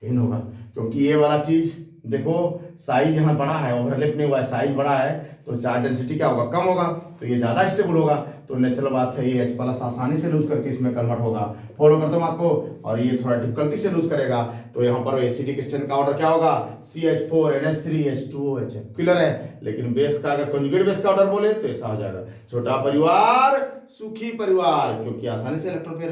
इन होगा, क्योंकि ये वाला चीज देखो साइज यहाँ बड़ा है, ओवरलैप नहीं हुआ है, साइज बड़ा है, तो चार्ज डेंसिटी क्या होगा, कम होगा, तो ये ज्यादा स्टेबल होगा। तो नेचुरल बात है ये H+ आसानी से लूज करके इसमें कन्वर्ट होगा। फॉलो करते हो बात को। और ये थोड़ा डिफिकल्टी से लूज करेगा, तो यहाँ पर एसिडिक स्टेन का ऑर्डर क्या होगा, CH4 NH3 H2OH, क्लियर है। लेकिन बेस का अगर कंजुगेट बेस का ऑर्डर बोले तो ऐसा हो जाएगा, छोटा परिवार सुखी परिवार, क्योंकि आसानी से इलेक्ट्रॉन पेयर।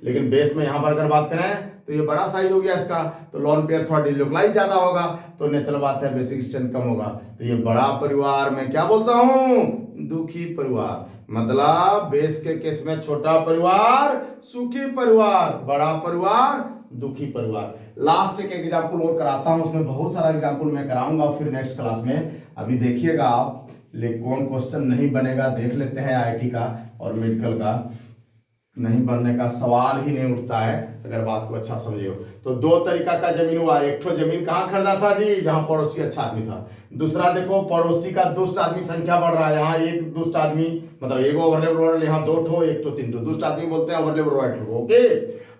लेकिन बेस में यहाँ पर अगर बात करें तो ये बड़ा साइज हो गया इसका, तो लॉन पेयर थोड़ा डिलोकलाइज ज्यादा होगा, तो नेचुरल बात है बेसिक स्ट्रेंथ कम होगा। तो ये बड़ा परिवार में क्या बोलता हूं, दुखी परिवार, मतलब बेस के केस में छोटा परिवार सुखी परिवार, बड़ा परिवार दुखी परिवार। लास्ट एक एग्जाम्पल और कराता हूं, उसमें बहुत सारा एग्जाम्पल मैं कराऊंगा फिर नेक्स्ट क्लास में, अभी देखिएगा आप। लेकिन कौन क्वेश्चन नहीं बनेगा देख लेते हैं, IIT का और मेडिकल का नहीं बनने का सवाल ही नहीं उठता है अगर बात को अच्छा समझिए। तो 2 तरीका का जमीन हुआ, एक तो जमीन कहाँ खरीदा था जी, जहां पड़ोसी अच्छा आदमी था। दूसरा देखो पड़ोसी का दुष्ट आदमी संख्या बढ़ रहा है, यहाँ 1 दुष्ट आदमी, मतलब एक ओवरलैप, यहाँ 2 ठो 1 ठो 3 ठो दुष्ट आदमी बोलते हैं ओवरलैप, ओके।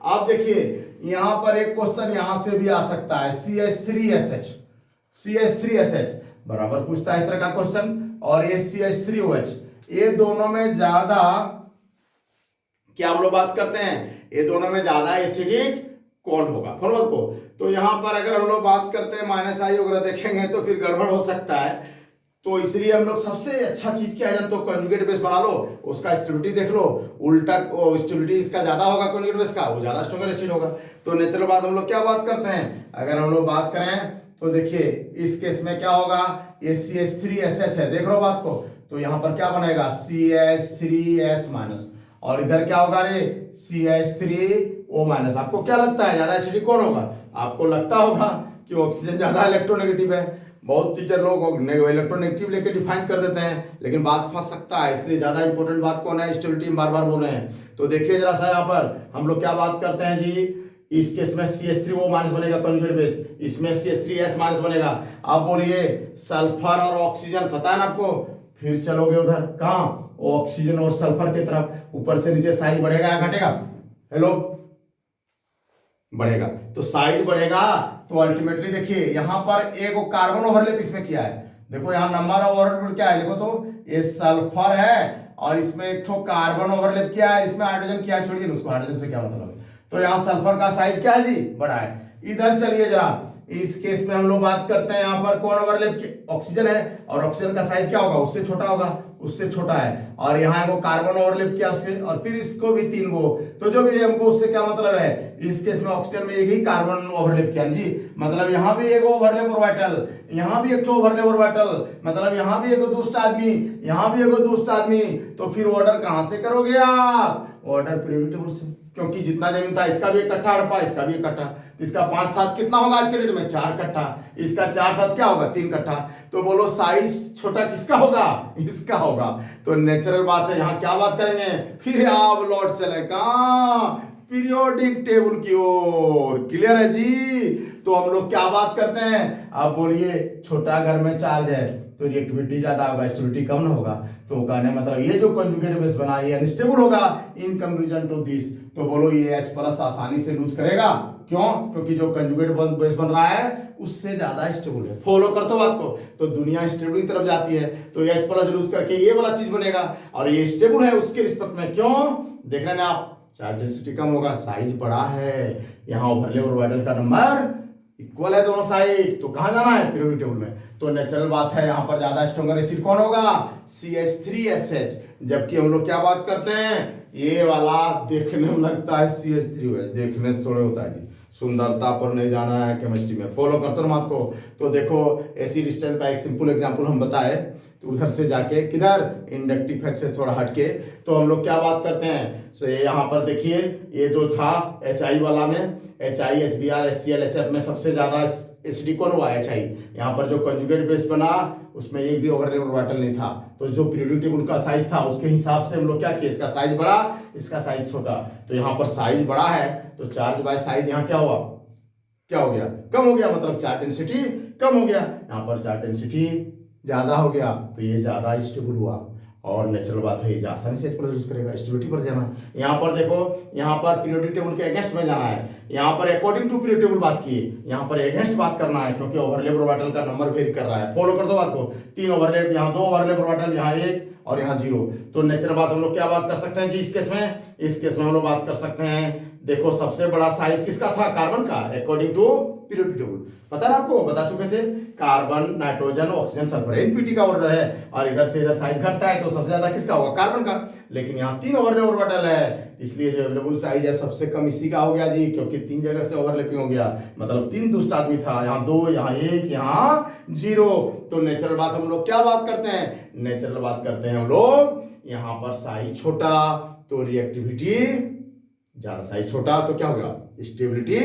अब देखिए यहाँ पर एक क्वेश्चन यहाँ से भी आ सकता है, CH3SH बराबर पूछता है इस तरह का क्वेश्चन, और ये CH3OH, ये दोनों में ज्यादा क्या हम लोग बात करते हैं, ये दोनों में ज्यादा एसिडिक कौन होगा फॉर्मूला को। तो यहाँ पर अगर हम लोग बात करते हैं माइनस आई वगैरह देखेंगे तो फिर गड़बड़ हो सकता है। तो इसलिए हम लोग सबसे अच्छा चीज क्या है, तो कंजुगेट बेस बना लो, उसका स्टेबिलिटी देख लो, उल्टा स्टेबिलिटी इसका ज्यादा होगा कंजुगेट बेस का, वो ज्यादा स्ट्रॉन्गर एसिड होगा। तो नेचुरल बात हम लोग क्या बात करते हैं, अगर हम लोग बात करें तो देखिए इस केस में क्या होगा, ये CH3SH है, देख लो बात को, तो यहाँ पर क्या बनेगा CH3S माइनस, और इधर क्या होगा रे CH3O माइनस। आपको क्या लगता है ज्यादा एसिडिक कौन होगा, आपको लगता होगा कि ऑक्सीजन ज्यादा इलेक्ट्रोनेगेटिव है। बहुत टीचर लोग इलेक्ट्रोनेगेटिव लेके डिफाइन कर देते हैं, लेकिन बात फंस सकता है, इसलिए ज्यादा इंपॉर्टेंट बात कौन है, स्टेबिलिटी बार बार बोल रहे हैं। तो देखिए जरा सा यहाँ पर हम लोग क्या बात करते हैं जी, इस केस में CH3O माइनस बनेगा कंजुगेट बेस, इसमें CH3S माइनस बनेगा। आप बोलिए सल्फर और ऑक्सीजन, पता है ना आपको, फिर चलोगे उधर कहाँ, ऑक्सीजन और सल्फर की तरफ, ऊपर से नीचे साइज बढ़ेगा या घटेगा, हेलो बढ़ेगा। तो साइज बढ़ेगा तो अल्टीमेटली देखिए यहाँ पर एक कार्बन ओवरलैप इसमें किया है, देखो यहाँ नंबर ऑफ ओवरलैप क्या है, देखो तो ये सल्फर है और इसमें एक ठो कार्बन ओवरलैप किया है, इसमें हाइड्रोजन किया है, छोड़िए उसको, हाइड्रोजन से क्या मतलब है। तो यहाँ सल्फर का साइज क्या है जी, बड़ा है। इधर चलिए जरा इस केस में हम लोग बात करते हैं, यहाँ पर कौन ओवरलैप, ऑक्सीजन है, और ऑक्सीजन का साइज क्या होगा, उससे छोटा होगा, उससे छोटा है, और यहाँ वो कार्बन ओवरलैप किया उससे, और फिर इसको भी 3 गो, तो जो भी हमको उससे क्या मतलब है, इस केस में ऑक्सीजन में एक ही कार्बन ओवरलैप किया जी, मतलब यहाँ भी एक ओवरलैप ऑर्बिटल, यहाँ भी एक ओवरलैप ऑर्बिटल, मतलब यहाँ भी एक दुष्ट आदमी, यहाँ भी एक दुष्ट आदमी। तो फिर ऑर्डर कहां से करोगे आप, ऑर्डर पीरियोडिक टेबल से, क्योंकि जितना जमीन था इसका भी एक कट्ठा हड़पा, इसका भी एक कट्ठा, इसका 5 था कितना होगा आज के डेट में 4 कट्ठा, इसका 4 था क्या होगा 3 कट्ठा। तो बोलो साइज छोटा किसका होगा, इसका होगा। तो नेचुरल बात है, यहाँ क्या बात करेंगे, फिर आप लौट चले कहां, पीरियोडिक टेबल की ओर। क्लियर है जी। तो हम लोग क्या बात करते हैं, आप बोलिए छोटा घर में चार्ज है तो रिएक्टिविटी ज्यादा होगा, स्टेबिलिटी कम ना होगा। तो कहने मतलब ये जो कंजुगेट बेस बना ये अनस्टेबल होगा इन कंपैरिजन टू दिस। तो बोलो ये H प्लस आसानी से लूज करेगा, क्यों, क्योंकि जो कंजुगेट बेस बन रहा है उससे ज्यादा स्टेबल है। फॉलो करते हो बात को, तो दुनिया स्टेबल की तरफ जाती है, तो H प्लस लूज करके ये वाला चीज बनेगा, और ये स्टेबल है उसके रिस्पेक्ट में, क्यों देख रहे हैं आप, चार्ज डेंसिटी कम होगा, साइज बड़ा है, यहाँ ओवरलैप ऑर्बिटल का नंबर इक्वल है दोनों साइड, तो कहां जाना है पीरियोडिक टेबल में। तो नेचुरल बात है यहाँ पर ज्यादा स्ट्रॉन्गर एसिड कौन होगा, CH3SH, जबकि हम लोग क्या बात करते हैं, ये वाला देखने में लगता है CH3OH, देखने से थोड़े होता है जी, सुंदरता पर नहीं जाना है केमिस्ट्री में। फॉलो करते हो बात को। तो देखो एसिड स्टैंड का एक सिंपल एग्जांपल हम बताए, तो उधर से जाके किधर इंडक्टिव फैक्ट से थोड़ा हटके, तो हम लोग क्या बात करते हैं, सो यहाँ पर देखिए ये जो था HI वाला में, HI HBr HCl HF में सबसे ज्यादा एसिडिक कौन हुआ, HI। यहाँ पर जो कंजुगेट बेस बना उसमें एक भी ओवरलैप ऑर्बिटल नहीं था, तो जो पीरियोडिक टेबल का साइज था उसके हिसाब से हम लोग क्या किए, इसका साइज बड़ा इसका साइज छोटा। तो यहाँ पर साइज बड़ा है तो चार्ज बाय साइज यहाँ क्या हुआ, क्या हो गया, कम हो गया, मतलब चार्ज डेंसिटी कम हो गया। यहाँ पर चार्ज डेंसिटी ज्यादा हो गया तो ये ज्यादा स्टेबल हुआ, और नेचुरल बात है ये आसानी से यूज करेगा, स्टेबिलिटी पर जाना है। यहाँ पर देखो, यहाँ पर पीरियोडिक टेबल के अगेंस्ट में जाना है, यहाँ पर अकॉर्डिंग टू पीरियोडिक टेबल बात की, यहाँ पर अगेंस्ट बात करना है, क्योंकि ओवरलैप ऑर्बिटल का नंबर वेरी कर रहा है। फॉलो कर दो बात को, 3 ओवरलैप, यहाँ 2 ओवरलैप ऑर्बिटल, यहाँ 1 और यहाँ 0। तो नेचुरल बात हम लोग क्या बात कर सकते हैं जी इस केस में, इस केस में हम लोग बात कर सकते हैं, देखो सबसे बड़ा साइज किसका था, कार्बन का, अकॉर्डिंग टू पीरियोडिक टेबल, पता है आपको, बता चुके थे, carbon nitrogen oxygen sulphur NPT का ऑर्डर है, और इधर से इधर साइज घटता है तो सबसे ज्यादा किसका होगा, कार्बन का। लेकिन यहाँ 3 ओवरलैप ऑर्बिटल है, इसलिए जो अवेलेबल साइज है सबसे कम इसी का हो गया जी, क्योंकि 3 जगह से ओवरलैपिंग हो गया, मतलब 3 दुष्ट आदमी था, यहाँ 2 यहाँ 1 यहाँ 0। तो नेचुरल बात हम लोग क्या बात करते हैं, नेचुरल बात करते हैं हम लोग, यहाँ पर साइज छोटा तो रिएक्टिविटी ज्यादा, साइज छोटा तो क्या हो गया, स्टेबिलिटी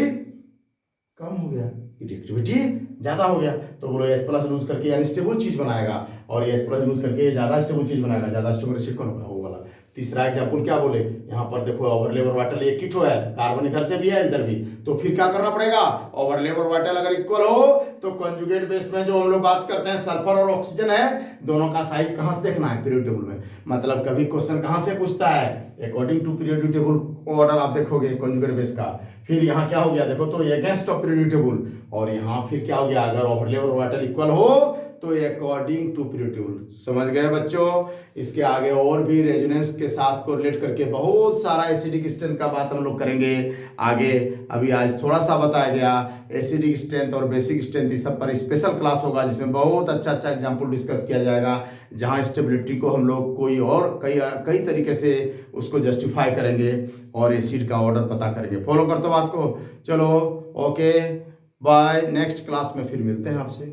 कम हो गया, रिएक्टिविटी ज्यादा हो गया। तो बोलो H प्लस लूज करके अनस्टेबल चीज बनाएगा, और H प्लस लूज करके ज्यादा स्टेबल चीज बनाएगा, ज्यादा स्टेबल एसिड कौन होगा, वो वाला। तीसरा एग्जांपल क्या बोले, यहाँ पर देखो ओवरलैप ऑर्बिटल एक किट है, कार्बन इधर से भी है इधर भी, तो फिर क्या करना पड़ेगा, ओवरलैप ऑर्बिटल अगर इक्वल हो तो कंजुगेट बेस में जो हम लोग बात करते हैं सल्फर और ऑक्सीजन है, दोनों का साइज कहां से देखना है, पीरियोडिक टेबल में। मतलब कभी क्वेश्चन कहां से पूछता है, according to periodic table order आप देखोगे कंजुगेट बेस का। फिर यहाँ क्या हो गया देखो, तो अगेंस्ट ऑफ पीरियोडिक टेबल, और यहाँ फिर क्या हो गया, अगर ओवरलैप ऑर्बिटल इक्वल हो तो अकॉर्डिंग टू पीरियोडिक टेबल। समझ गए बच्चों? इसके आगे और भी रेजोनेंस के साथ को रिलेट करके बहुत सारा एसिडिक स्ट्रेंथ का बात हम लोग करेंगे आगे। अभी आज थोड़ा सा बताया गया एसिडिक स्ट्रेंथ और बेसिक स्ट्रेंथ, इस सब पर स्पेशल क्लास होगा जिसमें बहुत अच्छा अच्छा एग्जाम्पल डिस्कस किया जाएगा, जहाँ स्टेबिलिटी को हम लोग कोई और कई तरीके से उसको जस्टिफाई करेंगे और एसिड का ऑर्डर पता करेंगे। फॉलो करते हो बात को? चलो ओके बाय, नेक्स्ट क्लास में फिर मिलते हैं आपसे।